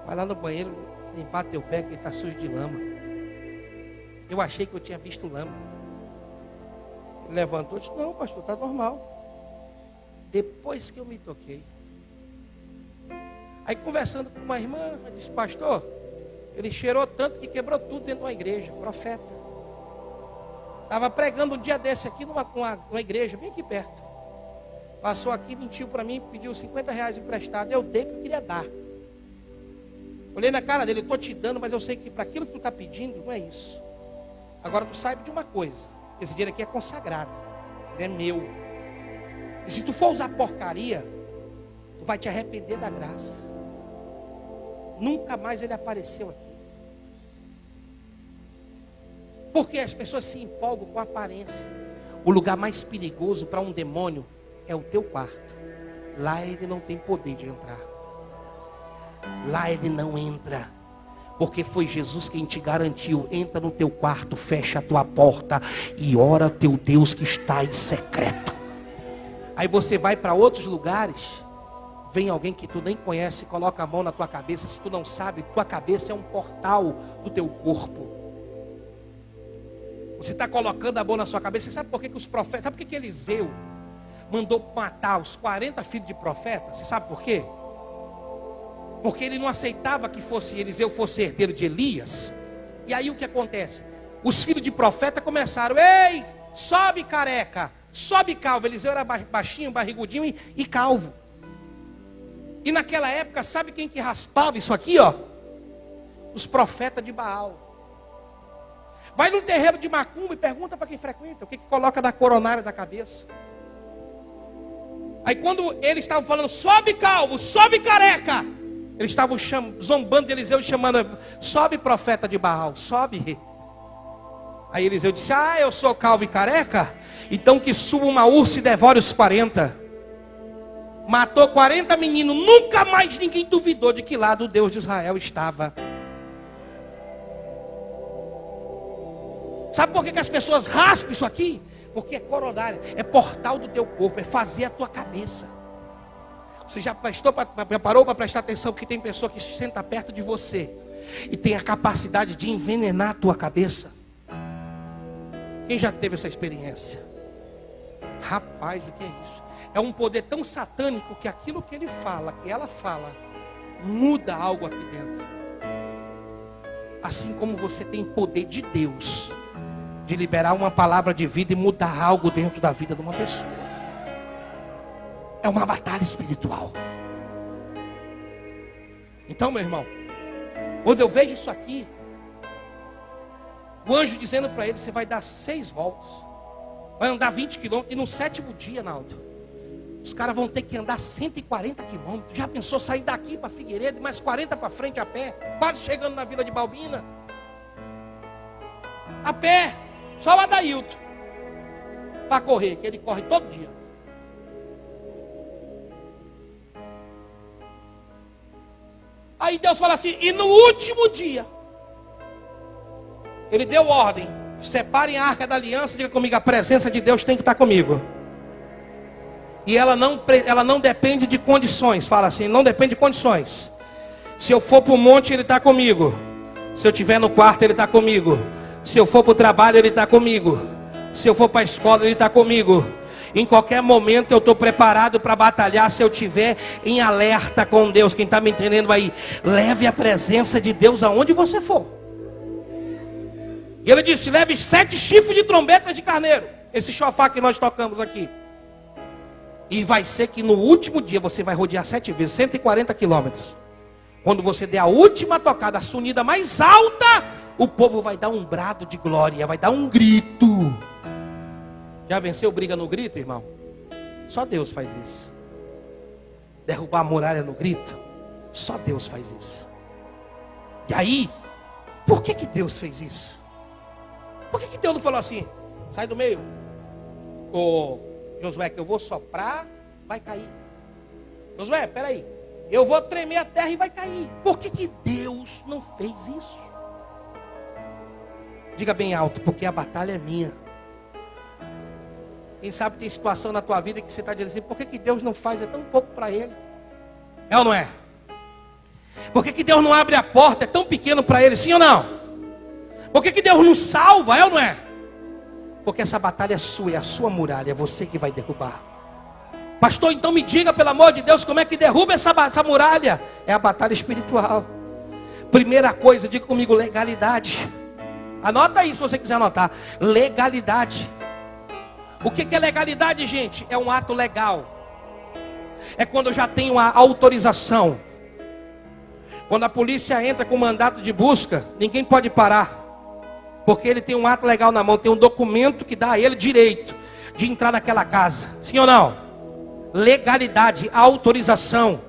Vai lá no banheiro limpar teu pé que ele está sujo de lama. Eu achei que eu tinha visto lama. Ele levantou e disse, não, pastor, está normal. Depois que eu me toquei. Aí conversando com uma irmã, ela disse, pastor, ele cheirou tanto que quebrou tudo dentro de uma igreja, profeta. Estava pregando um dia desse aqui numa igreja, bem aqui perto. Passou aqui, mentiu para mim, pediu 50 reais emprestado. Eu dei porque eu queria dar. Olhei na cara dele, eu estou te dando, mas eu sei que para aquilo que tu está pedindo, não é isso. Agora tu saiba de uma coisa, esse dinheiro aqui é consagrado, ele é meu. E se tu for usar porcaria, tu vai te arrepender da graça. Nunca mais ele apareceu aqui. Porque as pessoas se empolgam com a aparência. O lugar mais perigoso para um demônio é o teu quarto. Lá ele não tem poder de entrar. Lá ele não entra. Porque foi Jesus quem te garantiu. Entra no teu quarto, fecha a tua porta e ora ao teu Deus que está em secreto. Aí você vai para outros lugares, vem alguém que tu nem conhece, coloca a mão na tua cabeça. Se tu não sabe, tua cabeça é um portal do teu corpo. Você está colocando a mão na sua cabeça. Você sabe por que os profetas, sabe por que Eliseu mandou matar os 40 filhos de profeta? Você sabe por quê? Porque ele não aceitava que Eliseu fosse herdeiro de Elias. E aí o que acontece? Os filhos de profeta começaram: ei, sobe careca, sobe calvo. Eliseu era baixinho, barrigudinho e calvo. E naquela época, sabe quem que raspava isso aqui, ó? Os profetas de Baal. Vai no terreiro de macumba e pergunta para quem frequenta, o que coloca na coronária da cabeça. Aí quando eles estavam falando: sobe calvo, sobe careca, eles estavam zombando de Eliseu, chamando: sobe profeta de Baal, sobe. Aí Eliseu disse: ah, eu sou calvo e careca? Então que suba uma ursa e devore os 40. Matou 40 meninos, nunca mais ninguém duvidou de que lado o Deus de Israel estava. Sabe por que as pessoas raspam isso aqui? Porque é coronária, é portal do teu corpo, é fazer a tua cabeça. Você já parou para prestar atenção que tem pessoa que senta perto de você e tem a capacidade de envenenar a tua cabeça? Quem já teve essa experiência? Rapaz, o que é isso? É um poder tão satânico que aquilo que ele fala, que ela fala, muda algo aqui dentro. Assim como você tem poder de Deus de liberar uma palavra de vida e mudar algo dentro da vida de uma pessoa. É uma batalha espiritual. Então, meu irmão, quando eu vejo isso aqui, o anjo dizendo para ele: você vai dar 6 voltas, vai andar 20 quilômetros, e no 7º dia, Naldo, os caras vão ter que andar 140 quilômetros. Já pensou sair daqui para Figueiredo e mais 40 para frente a pé, quase chegando na Vila de Balbina? A pé, só o Adailton para correr, que ele corre todo dia. Aí Deus fala assim: e no último dia, ele deu ordem: separem a arca da aliança. Diga comigo: a presença de Deus tem que estar comigo. E ela não depende de condições. Fala assim: não depende de condições. Se eu for para o monte, Ele está comigo. Se eu estiver no quarto, Ele está comigo. Se eu for para o trabalho, Ele está comigo. Se eu for para a escola, Ele está comigo. Em qualquer momento eu estou preparado para batalhar. Se eu estiver em alerta com Deus. Quem está me entendendo aí? Leve a presença de Deus aonde você for. E ele disse: leve 7 chifres de trombetas de carneiro. Esse chofar que nós tocamos aqui. E vai ser que no último dia você vai rodear 7 vezes, 140 quilômetros. Quando você der a última tocada, a sunida mais alta, o povo vai dar um brado de glória, vai dar um grito. Já venceu briga no grito, irmão? Só Deus faz isso. Derrubar a muralha no grito, só Deus faz isso. E aí, por que Deus fez isso? Por que Deus não falou assim: sai do meio, ô Josué, que eu vou soprar, vai cair. Josué, peraí, eu vou tremer a terra e vai cair. Por que Deus não fez isso? Diga bem alto: porque a batalha é minha. Quem sabe tem situação na tua vida que você está dizendo assim: por que Deus não faz? É tão pouco para Ele. É ou não é? Por que Deus não abre a porta? É tão pequeno para Ele, sim ou não? Por que Deus não salva? É ou não é? Porque essa batalha é sua, é a sua muralha, é você que vai derrubar. Pastor, então me diga, pelo amor de Deus, como é que derruba essa muralha? É a batalha espiritual. Primeira coisa, diga comigo: legalidade. Anota aí se você quiser anotar: legalidade. O que é legalidade, gente? É um ato legal. É quando eu já tenho a autorização. Quando a polícia entra com mandato de busca, ninguém pode parar. Porque ele tem um ato legal na mão, tem um documento que dá a ele direito de entrar naquela casa. Sim ou não? Legalidade, autorização.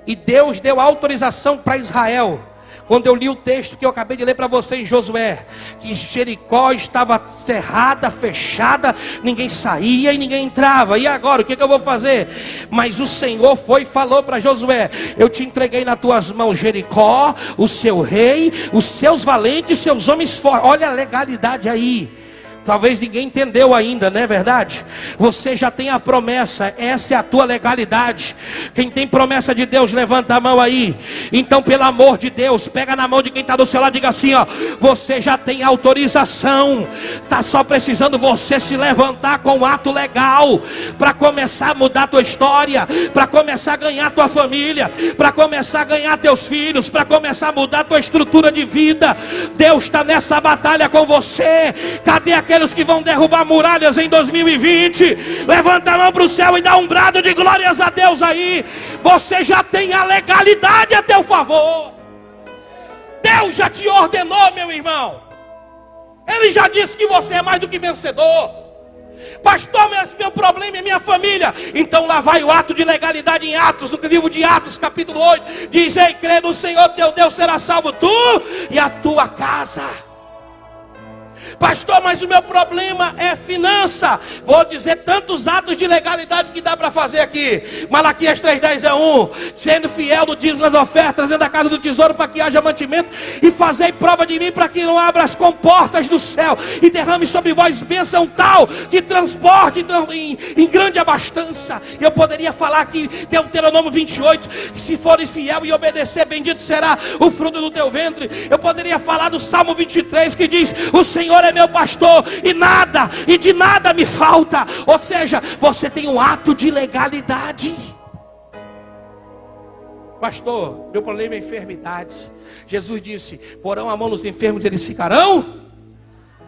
E Deus deu autorização para Israel. Quando eu li o texto que eu acabei de ler para você em Josué, que Jericó estava cerrada, fechada, ninguém saía e ninguém entrava. E agora, o que eu vou fazer? Mas o Senhor foi e falou para Josué: eu te entreguei nas tuas mãos Jericó, o seu rei, os seus valentes, seus homens fortes. Olha a legalidade aí. Talvez ninguém entendeu ainda, não é verdade? Você já tem a promessa, essa é a tua legalidade. Quem tem promessa de Deus, levanta a mão aí. Então, pelo amor de Deus, pega na mão de quem está do seu lado e diga assim, ó: você já tem autorização. Está só precisando você se levantar com um ato legal, para começar a mudar a tua história, para começar a ganhar a tua família, para começar a ganhar teus filhos, para começar a mudar a tua estrutura de vida. Deus está nessa batalha com você. Cadê aqueles que vão derrubar muralhas em 2020? Levanta a mão para o céu e dá um brado de glórias a Deus aí. Você já tem a legalidade a teu favor. Deus já te ordenou, meu irmão. Ele já disse que você é mais do que vencedor. Pastor, meu problema é minha família. Então lá vai o ato de legalidade em Atos, no livro de Atos, capítulo 8. Diz: ei, crê no Senhor teu Deus, será salvo tu e a tua casa. Pastor, mas o meu problema é finança. Vou dizer tantos atos de legalidade que dá para fazer aqui. Malaquias 3:10 é um: sendo fiel no dízimo das ofertas, trazendo a casa do tesouro para que haja mantimento, e fazei prova de mim para que não abra as comportas do céu e derrame sobre vós bênção tal que transporte em grande abastança. Eu poderia falar aqui Deuteronômio 28, que se fores fiel e obedecer, bendito será o fruto do teu ventre. Eu poderia falar do Salmo 23, que diz: o Senhor é meu pastor e de nada me falta. Ou seja, você tem um ato de legalidade. Pastor, meu problema é enfermidade. Jesus disse: porão a mão nos enfermos, eles ficarão.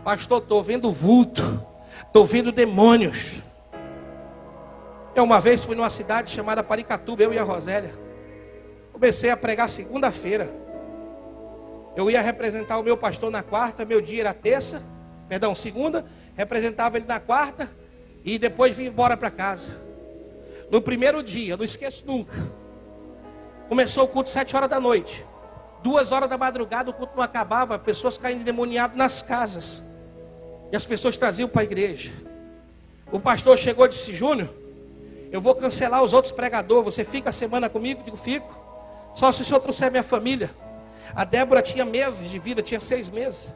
Pastor, estou vendo vulto, estou vendo demônios. Eu uma vez fui numa cidade chamada Paricatuba, eu e a Rosélia. Comecei a pregar segunda-feira. Eu ia representar o meu pastor na quarta, meu dia era segunda, representava ele na quarta e depois vim embora para casa. No primeiro dia, não esqueço nunca, começou o culto 7 horas da noite, 2 horas da madrugada o culto não acabava, pessoas caindo endemoniadas nas casas, e as pessoas traziam para a igreja. O pastor chegou e disse: Júnior, eu vou cancelar os outros pregadores, você fica a semana comigo? Eu digo: fico, só se o senhor trouxer minha família. A Débora tinha meses de vida, tinha 6 meses.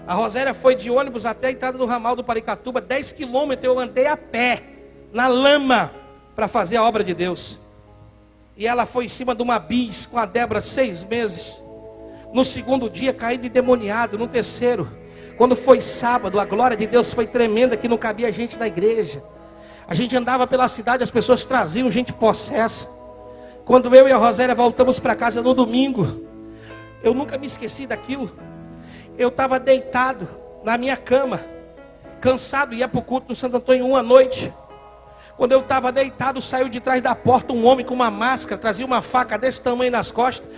A Rosélia foi de ônibus até a entrada do ramal do Paricatuba, 10 quilômetros eu andei a pé, na lama, para fazer a obra de Deus. E ela foi em cima de uma bis com a Débora, 6 meses. No segundo dia caí de endemoniado. No terceiro, quando foi sábado, a glória de Deus foi tremenda, que não cabia gente na igreja. A gente andava pela cidade, as pessoas traziam gente possessa. Quando eu e a Rosélia voltamos para casa no domingo, eu nunca me esqueci daquilo. Eu estava deitado na minha cama, cansado, ia para o culto no Santo Antônio uma noite. Quando eu estava deitado, saiu de trás da porta um homem com uma máscara, trazia uma faca desse tamanho nas costas.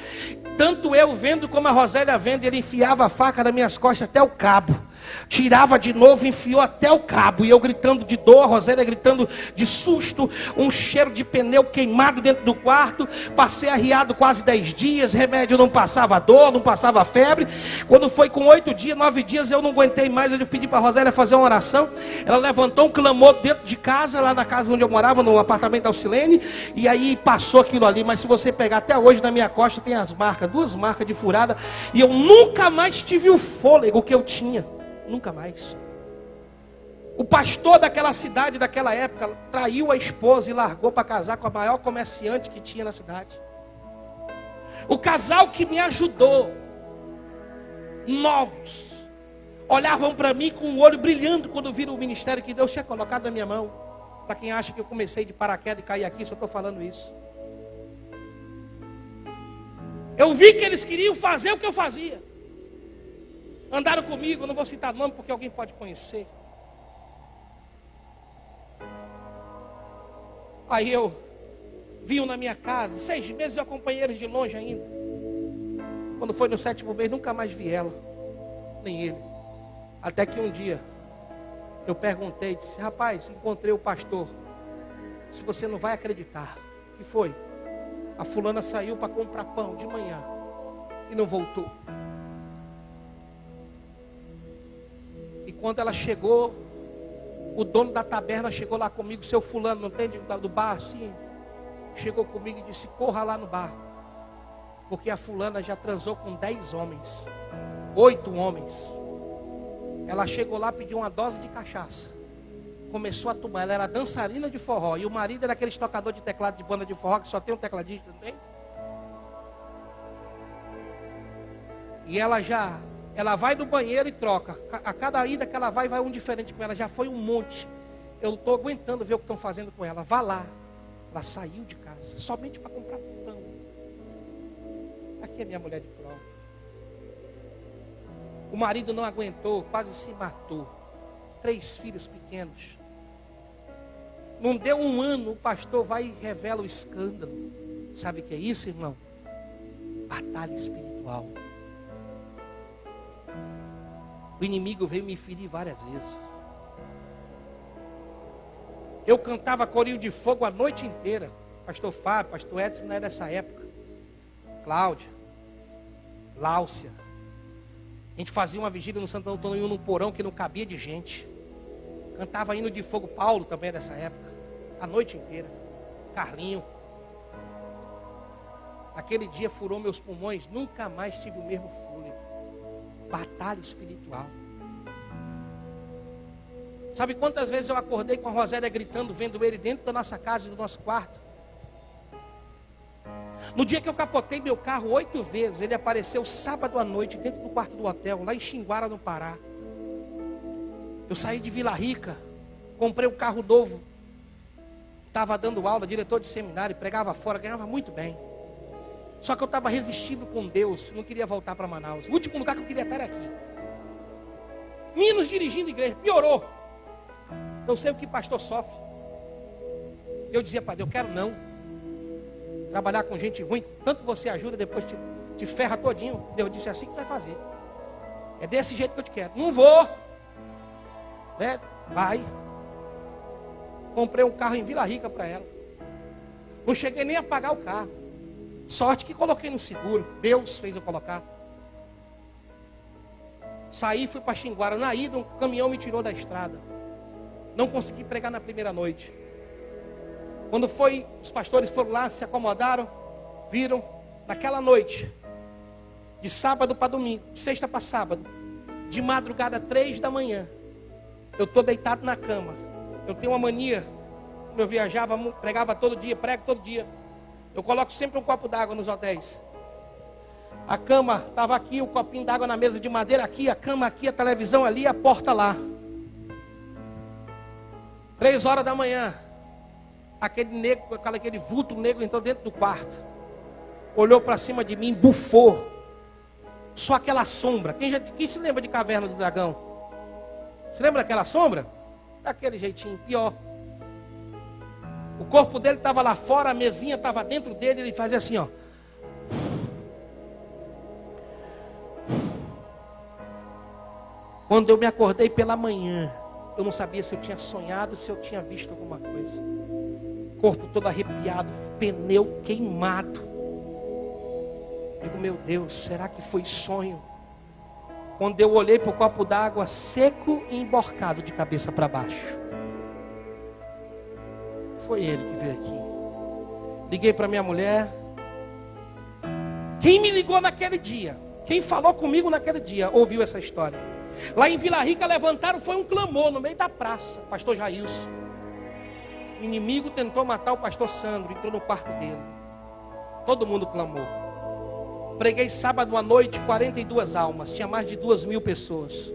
Tanto eu vendo como a Rosélia vendo, ele enfiava a faca nas minhas costas até o cabo. Tirava de novo, enfiou até o cabo. E eu gritando de dor, a Rosélia gritando de susto. Um cheiro de pneu queimado dentro do quarto. Passei arriado quase 10 dias. Remédio não passava dor, não passava febre. Quando foi com 8 dias, 9 dias, eu não aguentei mais. Eu pedi para a Rosélia fazer uma oração. Ela levantou um clamor dentro de casa, lá na casa onde eu morava, no apartamento da Alcilene. E aí passou aquilo ali. Mas se você pegar até hoje na minha costa, tem as marcas, 2 marcas de furada. E eu nunca mais tive o fôlego que eu tinha. Nunca mais. O pastor daquela cidade, daquela época, traiu a esposa e largou para casar com a maior comerciante que tinha na cidade. O casal que me ajudou, novos, olhavam para mim com o olho brilhando quando viram o ministério que Deus tinha colocado na minha mão. Para quem acha que eu comecei de paraquedas e caí aqui, só estou falando isso. Eu vi que eles queriam fazer o que eu fazia. Andaram comigo, não vou citar nome porque alguém pode conhecer. Aí eu vinham na minha casa, 6 meses eu acompanhei eles de longe ainda. Quando foi no 7º mês, nunca mais vi ela, nem ele. Até que um dia, eu perguntei, disse: rapaz, encontrei o pastor. Se você não vai acreditar. O que foi? A fulana saiu para comprar pão de manhã. e não voltou. E quando ela chegou, o dono da taberna chegou lá comigo, seu fulano, não tem do bar assim? Chegou comigo e disse, corra lá no bar. Porque a fulana já transou com 10 homens. 8 homens. Ela chegou lá, pediu uma dose de cachaça. Começou a tomar, ela era dançarina de forró. E o marido era aquele tocador de teclado de banda de forró, que só tem um tecladista, não tem? E ela vai no banheiro e troca. A cada ida que ela vai um diferente com ela. Já foi um monte. Eu não estou aguentando ver o que estão fazendo com ela. Vá lá. Ela saiu de casa, somente para comprar pão. Aqui é minha mulher de prova. O marido não aguentou, quase se matou. 3 filhos pequenos. Não deu um ano, o pastor vai e revela o escândalo. Sabe o que é isso, irmão? Batalha espiritual. O inimigo veio me ferir várias vezes. Eu cantava corinho de fogo a noite inteira. Pastor Fábio, pastor Edson não é dessa época. Cláudia, Láucia. A gente fazia uma vigília no Santo Antônio num porão que não cabia de gente. Cantava hino de fogo. Paulo também é dessa época. A noite inteira. Carlinho. Aquele dia furou meus pulmões. Nunca mais tive o mesmo fôlego. Batalha espiritual. Sabe quantas vezes eu acordei com a Rosélia gritando, vendo ele dentro da nossa casa e do nosso quarto? No dia que eu capotei meu carro 8 vezes, ele apareceu sábado à noite dentro do quarto do hotel, lá em Xinguara, no Pará. Eu saí de Vila Rica, comprei um carro novo, estava dando aula, diretor de seminário, pregava fora, ganhava muito bem. Só que eu estava resistindo com Deus, não queria voltar para Manaus. O último lugar que eu queria estar era aqui. Minos dirigindo igreja, piorou. Eu sei o que pastor sofre. Eu dizia para Deus, eu quero não. Trabalhar com gente ruim, tanto você ajuda, depois te ferra todinho. Deus disse, assim que você vai fazer. É desse jeito que eu te quero. Não vou. Vai. Comprei um carro em Vila Rica para ela. Não cheguei nem a pagar o carro. Sorte que coloquei no seguro. Deus fez eu colocar. Saí, fui para Xinguara. Na ida, um caminhão me tirou da estrada. Não consegui pregar na primeira noite. Quando foi, os pastores foram lá, se acomodaram, viram. Naquela noite, de sábado para domingo, de sexta para sábado, de madrugada 3 da manhã, eu estou deitado na cama. Eu tenho uma mania, quando eu viajava, pregava todo dia, prego todo dia. Eu coloco sempre um copo d'água nos hotéis. A cama estava aqui, o copinho d'água na mesa de madeira aqui, a cama aqui, a televisão ali, a porta lá. 3 horas da manhã, aquele negro, aquele vulto negro entrou dentro do quarto. Olhou para cima de mim, bufou. Só aquela sombra. Quem se lembra de Caverna do Dragão? Se lembra daquela sombra? Daquele jeitinho, pior. O corpo dele estava lá fora, a mesinha estava dentro dele, ele fazia assim, ó. Quando eu me acordei pela manhã, eu não sabia se eu tinha sonhado, se eu tinha visto alguma coisa. Corpo todo arrepiado, pneu queimado. Digo, meu Deus, será que foi sonho? Quando eu olhei para o copo d'água, seco e emborcado de cabeça para baixo. Foi ele que veio aqui. Liguei para minha mulher. Quem me ligou naquele dia, quem falou comigo naquele dia, ouviu essa história. Lá em Vila Rica levantaram, foi um clamor no meio da praça. Pastor Jailson. O inimigo tentou matar o pastor Sandro, entrou no quarto dele. Todo mundo clamou. Preguei sábado à noite, 42 almas, tinha mais de 2.000 pessoas.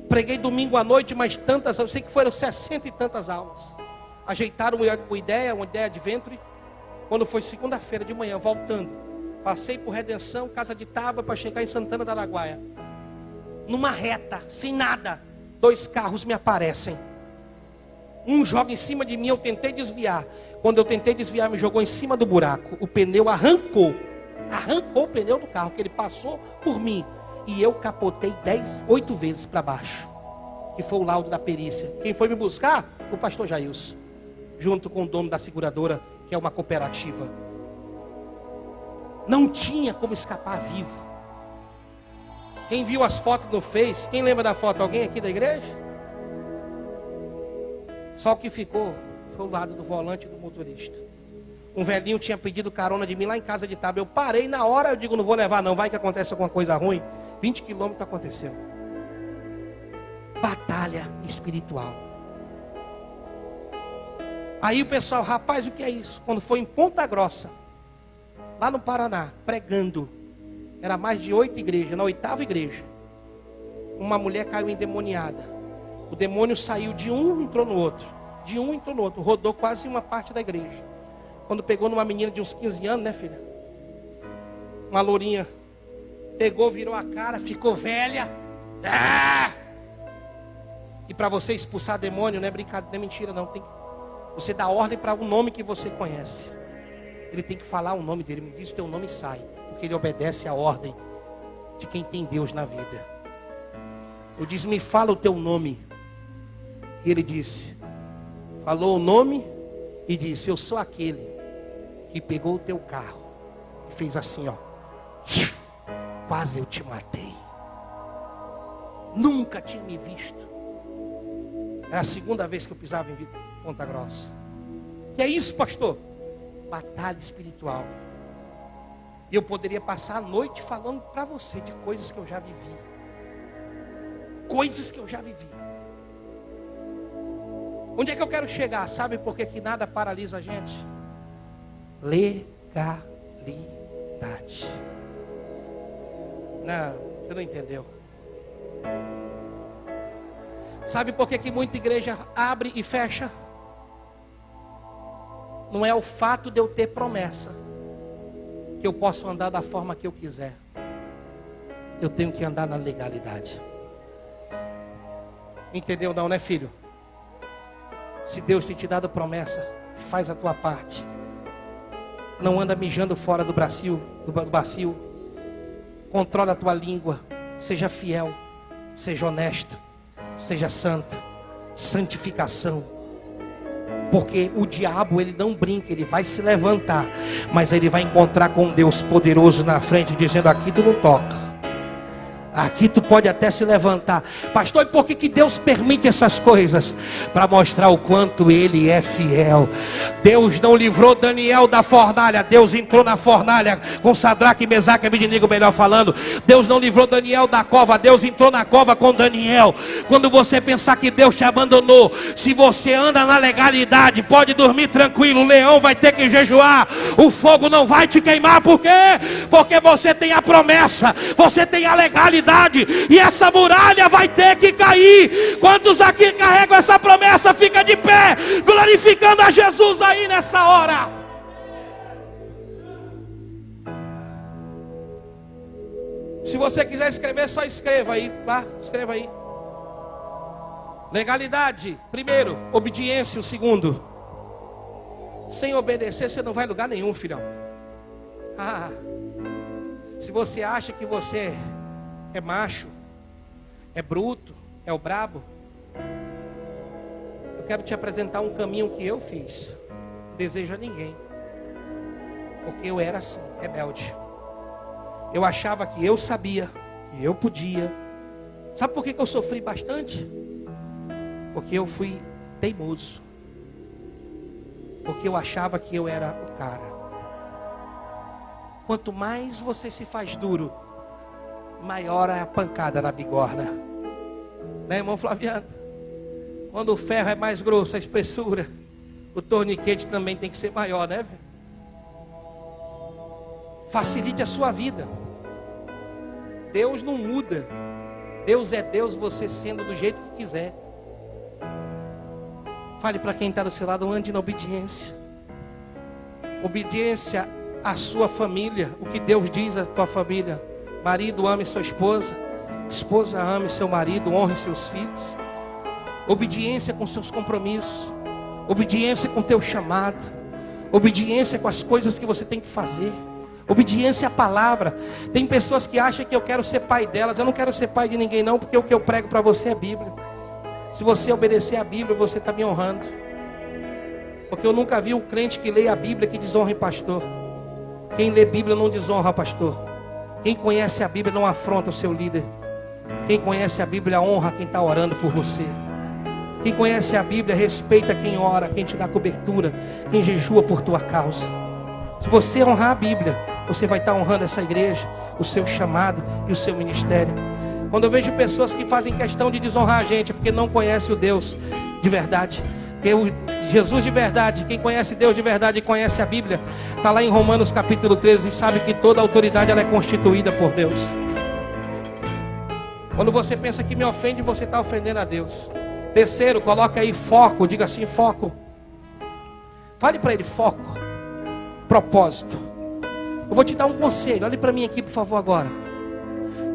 Preguei domingo à noite, mais tantas, eu sei que foram 60 e tantas almas. Ajeitaram uma ideia de ventre. Quando foi segunda-feira de manhã, voltando, passei por Redenção, Casa de Tábua, para chegar em Santana da Araguaia. Numa reta, sem nada, 2 carros me aparecem. Um joga em cima de mim, eu tentei desviar. Quando eu tentei desviar, me jogou em cima do buraco. O pneu arrancou o pneu do carro, que ele passou por mim. E eu capotei 8 vezes para baixo. Que foi o laudo da perícia. Quem foi me buscar? O pastor Jailson. Junto com o dono da seguradora, que é uma cooperativa. Não tinha como escapar vivo. Quem viu as fotos no Face, quem lembra da foto? Alguém aqui da igreja? Só o que ficou foi o lado do volante do motorista. Um velhinho tinha pedido carona de mim lá em casa de Taba. Eu parei na hora, eu digo, não vou levar não, vai que acontece alguma coisa ruim. 20 quilômetros aconteceu. Batalha espiritual. Aí o pessoal, rapaz, o que é isso? Quando foi em Ponta Grossa, lá no Paraná, pregando, era mais de 8 igrejas, na 8ª igreja, uma mulher caiu endemoniada. O demônio saiu de um, entrou no outro, de um, entrou no outro, rodou quase uma parte da igreja. Quando pegou numa menina de uns 15 anos, né, filha? Uma lourinha, pegou, virou a cara, ficou velha. Ah! E para você expulsar demônio, não é brincadeira, não é mentira não, tem. Você dá ordem para um nome que você conhece. Ele tem que falar o nome dele, me diz o teu nome e sai. Porque ele obedece à ordem de quem tem Deus na vida. Eu disse, me fala o teu nome. E ele disse, falou o nome e disse, eu sou aquele que pegou o teu carro e fez assim, ó. Quase eu te matei. Nunca tinha me visto. Era a 2ª vez que eu pisava em Ponta Grossa. Que é isso, pastor? Batalha espiritual. E eu poderia passar a noite falando para você de coisas que eu já vivi. Coisas que eu já vivi. Onde é que eu quero chegar? Sabe por que nada paralisa a gente? Legalidade. Não, você não entendeu. Sabe por que muita igreja abre e fecha? Não é o fato de eu ter promessa que eu posso andar da forma que eu quiser. Eu tenho que andar na legalidade. Entendeu não, né, filho? Se Deus tem te dado promessa, faz a tua parte. Não anda mijando fora do bacio. Controla a tua língua. Seja fiel. Seja honesto. Seja santo. Santificação. Porque o diabo, ele não brinca, ele vai se levantar, mas ele vai encontrar com Deus poderoso na frente, dizendo, aqui tu não toca. Aqui tu pode até se levantar. Pastor, e por que Deus permite essas coisas? Para mostrar o quanto Ele é fiel. Deus não livrou Daniel da fornalha. Deus entrou na fornalha com Sadraque, Mesaque e Abednego, melhor falando. Deus não livrou Daniel da cova. Deus entrou na cova com Daniel. Quando você pensar que Deus te abandonou, se você anda na legalidade, pode dormir tranquilo. O leão vai ter que jejuar. O fogo não vai te queimar. Por quê? Porque você tem a promessa. Você tem a legalidade. E essa muralha vai ter que cair. Quantos aqui carregam essa promessa? Fica de pé, glorificando a Jesus aí nessa hora. Se você quiser escrever, só escreva aí, tá? Escreva aí. Legalidade, primeiro. Obediência, o segundo. Sem obedecer, você não vai em lugar nenhum, filhão. Se você acha que você é macho, é bruto, é o brabo, eu quero te apresentar um caminho que eu fiz. Não desejo a ninguém. Porque eu era assim, rebelde. Eu achava que eu sabia, que eu podia. Sabe por que eu sofri bastante? Porque eu fui teimoso. Porque eu achava que eu era o cara. Quanto mais você se faz duro, maior é a pancada na bigorna. Né, irmão Flaviano? Quando o ferro é mais grosso, a espessura, o torniquete também tem que ser maior, né, velho? Facilite a sua vida. Deus não muda. Deus é Deus, você sendo do jeito que quiser. Fale para quem está do seu lado, ande na obediência. Obediência à sua família. O que Deus diz à tua família. Marido, ame sua esposa. Esposa, ame seu marido, honre seus filhos. Obediência com seus compromissos. Obediência com teu chamado. Obediência com as coisas que você tem que fazer. Obediência à palavra. Tem pessoas que acham que eu quero ser pai delas. Eu não quero ser pai de ninguém não, porque o que eu prego para você é Bíblia. Se você obedecer a Bíblia, você está me honrando. Porque eu nunca vi um crente que leia a Bíblia que desonre pastor. Quem lê Bíblia não desonra pastor. Quem conhece a Bíblia não afronta o seu líder. Quem conhece a Bíblia honra quem está orando por você. Quem conhece a Bíblia respeita quem ora, quem te dá cobertura, quem jejua por tua causa. Se você honrar a Bíblia, você vai estar honrando essa igreja, o seu chamado e o seu ministério. Quando eu vejo pessoas que fazem questão de desonrar a gente, é porque não conhece o Deus de verdade. Porque o Jesus de verdade, quem conhece Deus de verdade e conhece a Bíblia, está lá em Romanos capítulo 13 e sabe que toda autoridade ela é constituída por Deus. Quando você pensa que me ofende, você está ofendendo a Deus. Terceiro, coloca aí foco, diga assim, foco. Fale para ele, foco, propósito. Eu vou te dar um conselho, olhe para mim aqui por favor agora.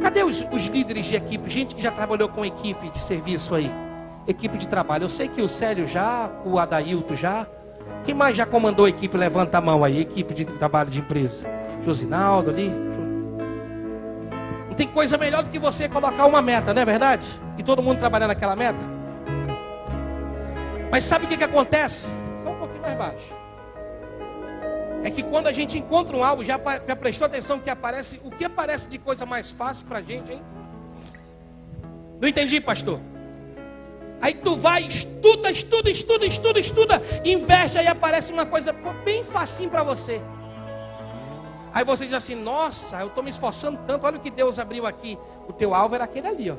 Cadê os líderes de equipe, gente que já trabalhou com equipe de serviço aí? Equipe de trabalho, eu sei que o Célio já, o Adailto já. Quem mais já comandou a equipe, levanta a mão aí, equipe de trabalho de empresa. Josinaldo ali. Não tem coisa melhor do que você colocar uma meta, não é verdade? E todo mundo trabalhar naquela meta. Mas sabe o que acontece? Só um pouquinho mais baixo. É que quando a gente encontra um alvo, já prestou atenção que aparece, o que aparece de coisa mais fácil pra gente, hein? Não entendi, pastor. Aí tu vai, estuda, investe, aí aparece uma coisa bem facinho para você. Aí você diz assim, nossa, eu estou me esforçando tanto, olha o que Deus abriu aqui. O teu alvo era aquele ali, ó.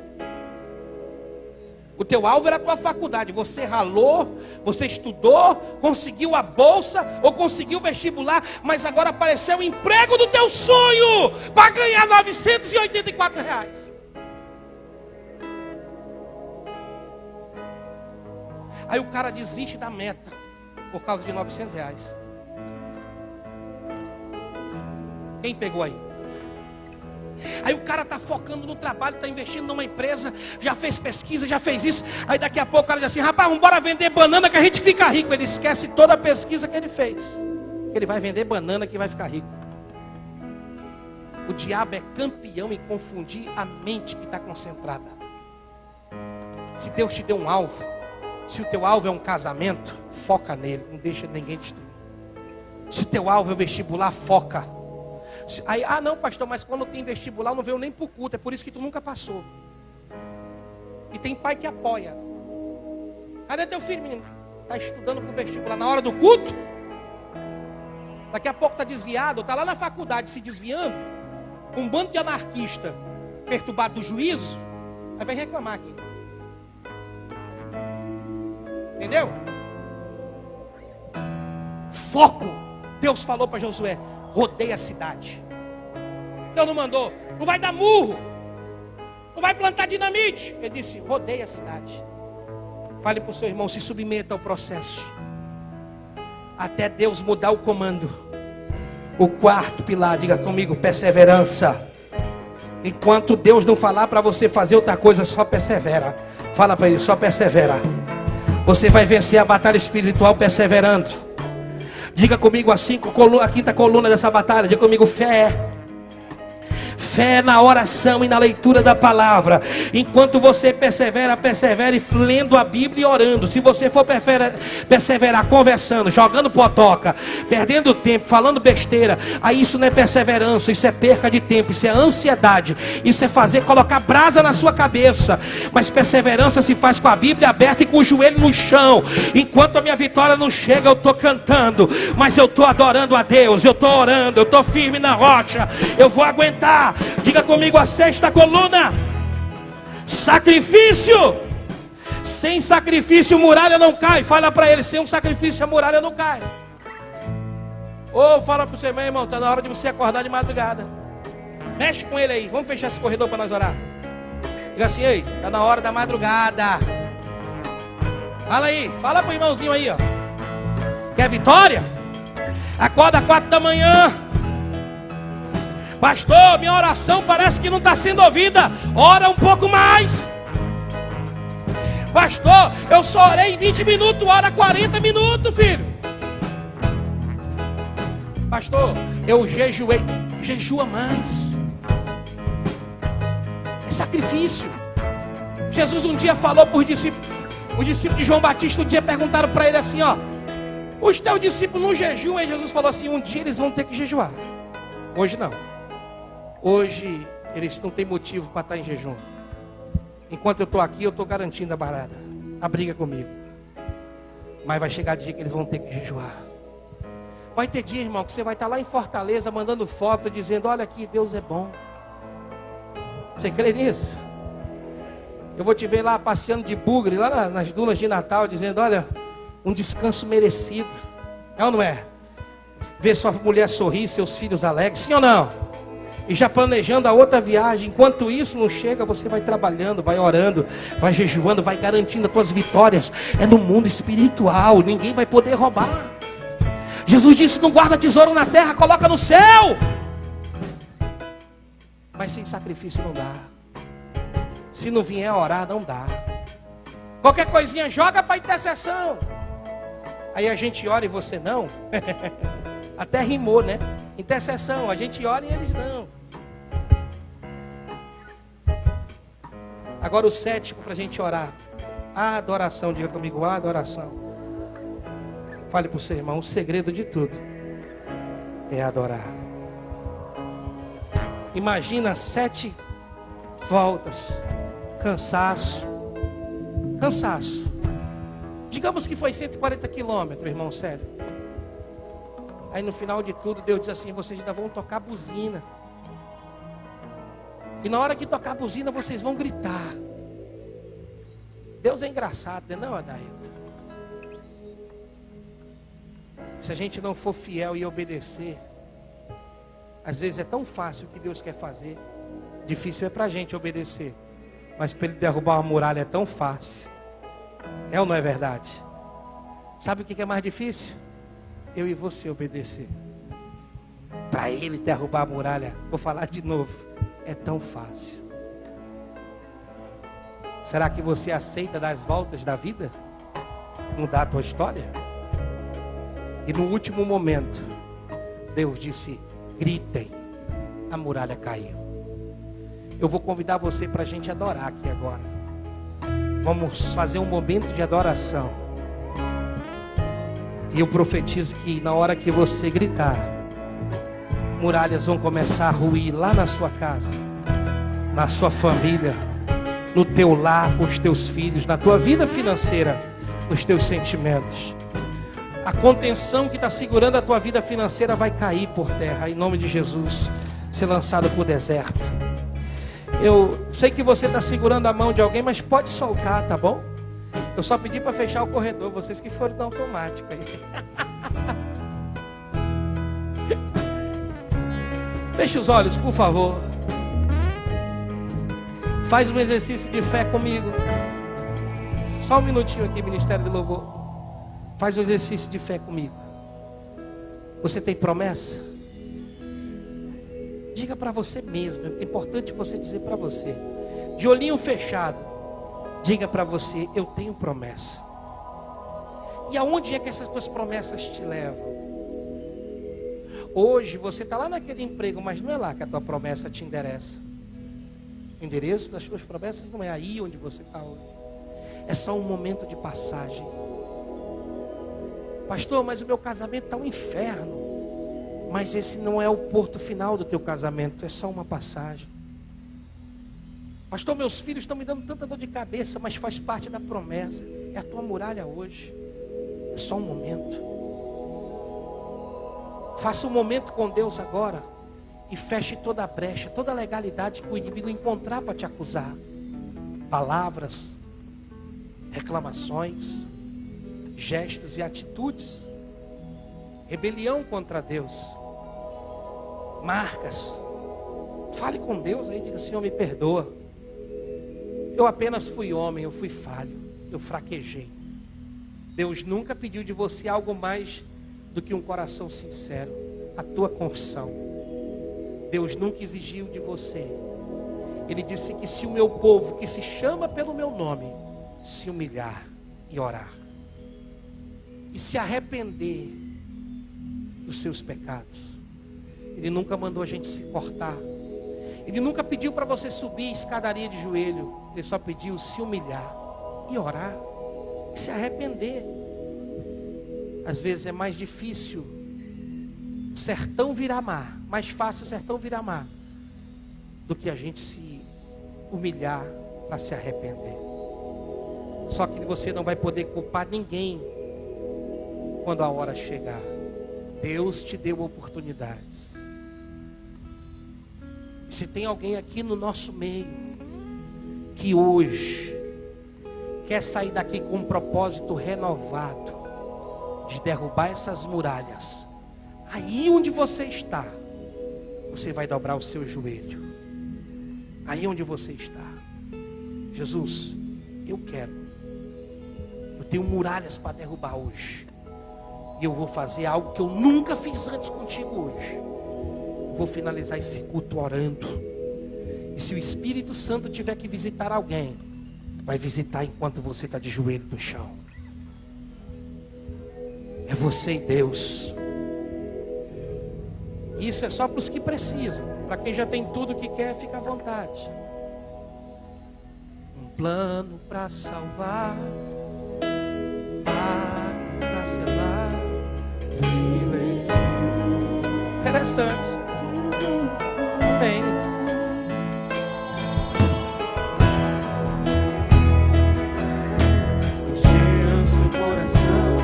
O teu alvo era a tua faculdade. Você ralou, você estudou, conseguiu a bolsa ou conseguiu o vestibular, mas agora apareceu o emprego do teu sonho para ganhar R$984. Aí o cara desiste da meta por causa de R$900. Quem pegou aí? Aí o cara está focando no trabalho, está investindo numa empresa, já fez pesquisa, já fez isso. Aí daqui a pouco o cara diz assim, rapaz, vamos embora vender banana que a gente fica rico. Ele esquece toda a pesquisa que ele fez. Ele vai vender banana que vai ficar rico. O diabo é campeão em confundir a mente que está concentrada. Se Deus te deu um alvo, se o teu alvo é um casamento, foca nele, não deixa ninguém destruir. Se o teu alvo é o vestibular, foca. Aí, não pastor, mas quando tem vestibular não veio nem pro culto, é por isso que tu nunca passou. E tem pai que apoia. Cadê teu filho, menino? Está estudando pro vestibular na hora do culto? Daqui a pouco está desviado, está lá na faculdade se desviando. Um bando de anarquista perturbado do juízo, aí vai reclamar aqui. Entendeu? Foco. Deus falou para Josué, rodeia a cidade. Deus não mandou, não vai dar murro, não vai plantar dinamite. Ele disse, rodeia a cidade. Fale para o seu irmão, se submeta ao processo até Deus mudar o comando. O quarto pilar, diga comigo, perseverança. Enquanto Deus não falar para você fazer outra coisa, só persevera. Fala para ele, só persevera. Você vai vencer a batalha espiritual perseverando. Diga comigo assim, a quinta coluna dessa batalha. Diga comigo, fé. Fé na oração e na leitura da palavra. Enquanto você persevere lendo a Bíblia e orando. Se você for perseverar conversando, jogando potoca, perdendo tempo, falando besteira, aí isso não é perseverança, isso é perca de tempo, isso é ansiedade, isso é colocar brasa na sua cabeça. Mas perseverança se faz com a Bíblia aberta e com o joelho no chão. Enquanto a minha vitória não chega, eu estou cantando, mas eu estou adorando a Deus, eu estou orando, eu estou firme na rocha, eu vou aguentar. Diga comigo a sexta coluna. Sacrifício. Sem sacrifício muralha não cai. Fala para ele, sem um sacrifício a muralha não cai. Ou fala para o seu irmão, está na hora de você acordar de madrugada. Mexe com ele aí, vamos fechar esse corredor para nós orar. Diga assim, ei, está na hora da madrugada. Fala aí, fala para o irmãozinho aí, ó. Quer vitória? Acorda 4 da manhã. Pastor, minha oração parece que não está sendo ouvida. Ora um pouco mais. Pastor, eu só orei 20 minutos, ora 40 minutos, filho. Pastor, eu jejuei. Jejua mais. É sacrifício. Jesus um dia falou para os discípulos. Os discípulos de João Batista um dia perguntaram para ele assim, ó. Os teus discípulos não jejuam. E Jesus falou assim, um dia eles vão ter que jejuar. Hoje não. Hoje eles não têm motivo para estar em jejum. Enquanto eu estou aqui, eu estou garantindo a barada, a briga comigo. Mas vai chegar dia que eles vão ter que jejuar. Vai ter dia, irmão, que você vai estar lá em Fortaleza mandando foto, dizendo: olha aqui, Deus é bom. Você crê nisso? Eu vou te ver lá passeando de bugre, lá nas dunas de Natal, dizendo: olha, um descanso merecido. É ou não é? Ver sua mulher sorrir, seus filhos alegres, sim ou não? E já planejando a outra viagem. Enquanto isso não chega, você vai trabalhando, vai orando, vai jejuando, vai garantindo as tuas vitórias. É no mundo espiritual, ninguém vai poder roubar. Jesus disse: não guarda tesouro na terra, coloca no céu. Mas sem sacrifício não dá. Se não vier orar, não dá. Qualquer coisinha joga para intercessão. Aí a gente ora e você não. Até rimou, né? Intercessão, a gente ora e eles não. Agora o sétimo para a gente orar. A adoração, diga comigo, a adoração. Fale para o seu irmão, o segredo de tudo é adorar. Imagina 7 voltas, cansaço. Digamos que foi 140 quilômetros, irmão, sério. Aí no final de tudo, Deus diz assim: vocês ainda vão tocar buzina. E na hora que tocar a buzina, vocês vão gritar. Deus é engraçado, né? Não, Adailton? Se a gente não for fiel e obedecer, às vezes é tão fácil o que Deus quer fazer. Difícil é para a gente obedecer. Mas para ele derrubar uma muralha é tão fácil. É ou não é verdade? Sabe o que é mais difícil? Eu e você obedecer. Para ele derrubar a muralha, vou falar de novo, é tão fácil. Será que você aceita dar as voltas da vida? Mudar a tua história? E no último momento, Deus disse: gritem, a muralha caiu. Eu vou convidar você para a gente adorar aqui agora. Vamos fazer um momento de adoração. E eu profetizo que na hora que você gritar, muralhas vão começar a ruir lá na sua casa, na sua família, no teu lar, com os teus filhos, na tua vida financeira, nos teus sentimentos. A contenção que está segurando a tua vida financeira vai cair por terra, em nome de Jesus, ser lançado para o deserto. Eu sei que você está segurando a mão de alguém, mas pode soltar, tá bom? Eu só pedi para fechar o corredor, vocês que foram no automático aí. Feche os olhos, por favor. Faz um exercício de fé comigo. Só um minutinho aqui, Ministério de Louvor. Faz um exercício de fé comigo. Você tem promessa? Diga para você mesmo. É importante você dizer para você. De olhinho fechado. Diga para você: eu tenho promessa. E aonde é que essas tuas promessas te levam? Hoje você está lá naquele emprego, mas não é lá que a tua promessa te endereça. O endereço das tuas promessas não é aí onde você está hoje. É só um momento de passagem. Pastor, mas o meu casamento está um inferno. Mas esse não é o porto final do teu casamento, é só uma passagem. Pastor, meus filhos estão me dando tanta dor de cabeça, mas faz parte da promessa. É a tua muralha hoje. É só um momento. Faça um momento com Deus agora e feche toda a brecha, toda a legalidade que o inimigo encontrar para te acusar. Palavras, reclamações, gestos e atitudes, rebelião contra Deus, marcas. Fale com Deus aí, diga: Senhor, me perdoa. Eu apenas fui homem, eu fui falho, eu fraquejei. Deus nunca pediu de você algo mais do que um coração sincero, a tua confissão. Deus nunca exigiu de você. Ele disse que se o meu povo, que se chama pelo meu nome, se humilhar e orar, e se arrepender dos seus pecados, Ele nunca mandou a gente se cortar. Ele nunca pediu para você subir escadaria de joelho. Ele só pediu se humilhar e orar e se arrepender. Às vezes é mais difícil sertão virar mar. Mais fácil o sertão virar mar do que a gente se humilhar para se arrepender. Só que você não vai poder culpar ninguém quando a hora chegar. Deus te deu oportunidades. Se tem alguém aqui no nosso meio que hoje quer sair daqui com um propósito renovado de derrubar essas muralhas, aí onde você está, você vai dobrar o seu joelho. Aí onde você está, Jesus, eu tenho muralhas para derrubar hoje, e eu vou fazer algo que eu nunca fiz antes contigo hoje. Eu vou finalizar esse culto orando, e se o Espírito Santo tiver que visitar alguém, vai visitar enquanto você está de joelho no chão. É você e Deus. Isso é só para os que precisam. Para quem já tem tudo que quer, fica à vontade. Um plano para salvar, para selar. Interessante. Bem. Encheu seu coração,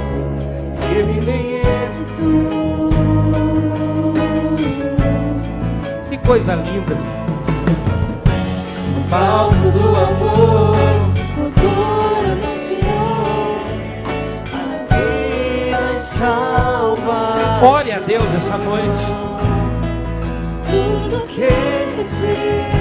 ele nem hesitou. Que coisa linda. No palco do amor, o autor anunciou a vida salva. Ore a Deus essa noite. Tudo que ele fez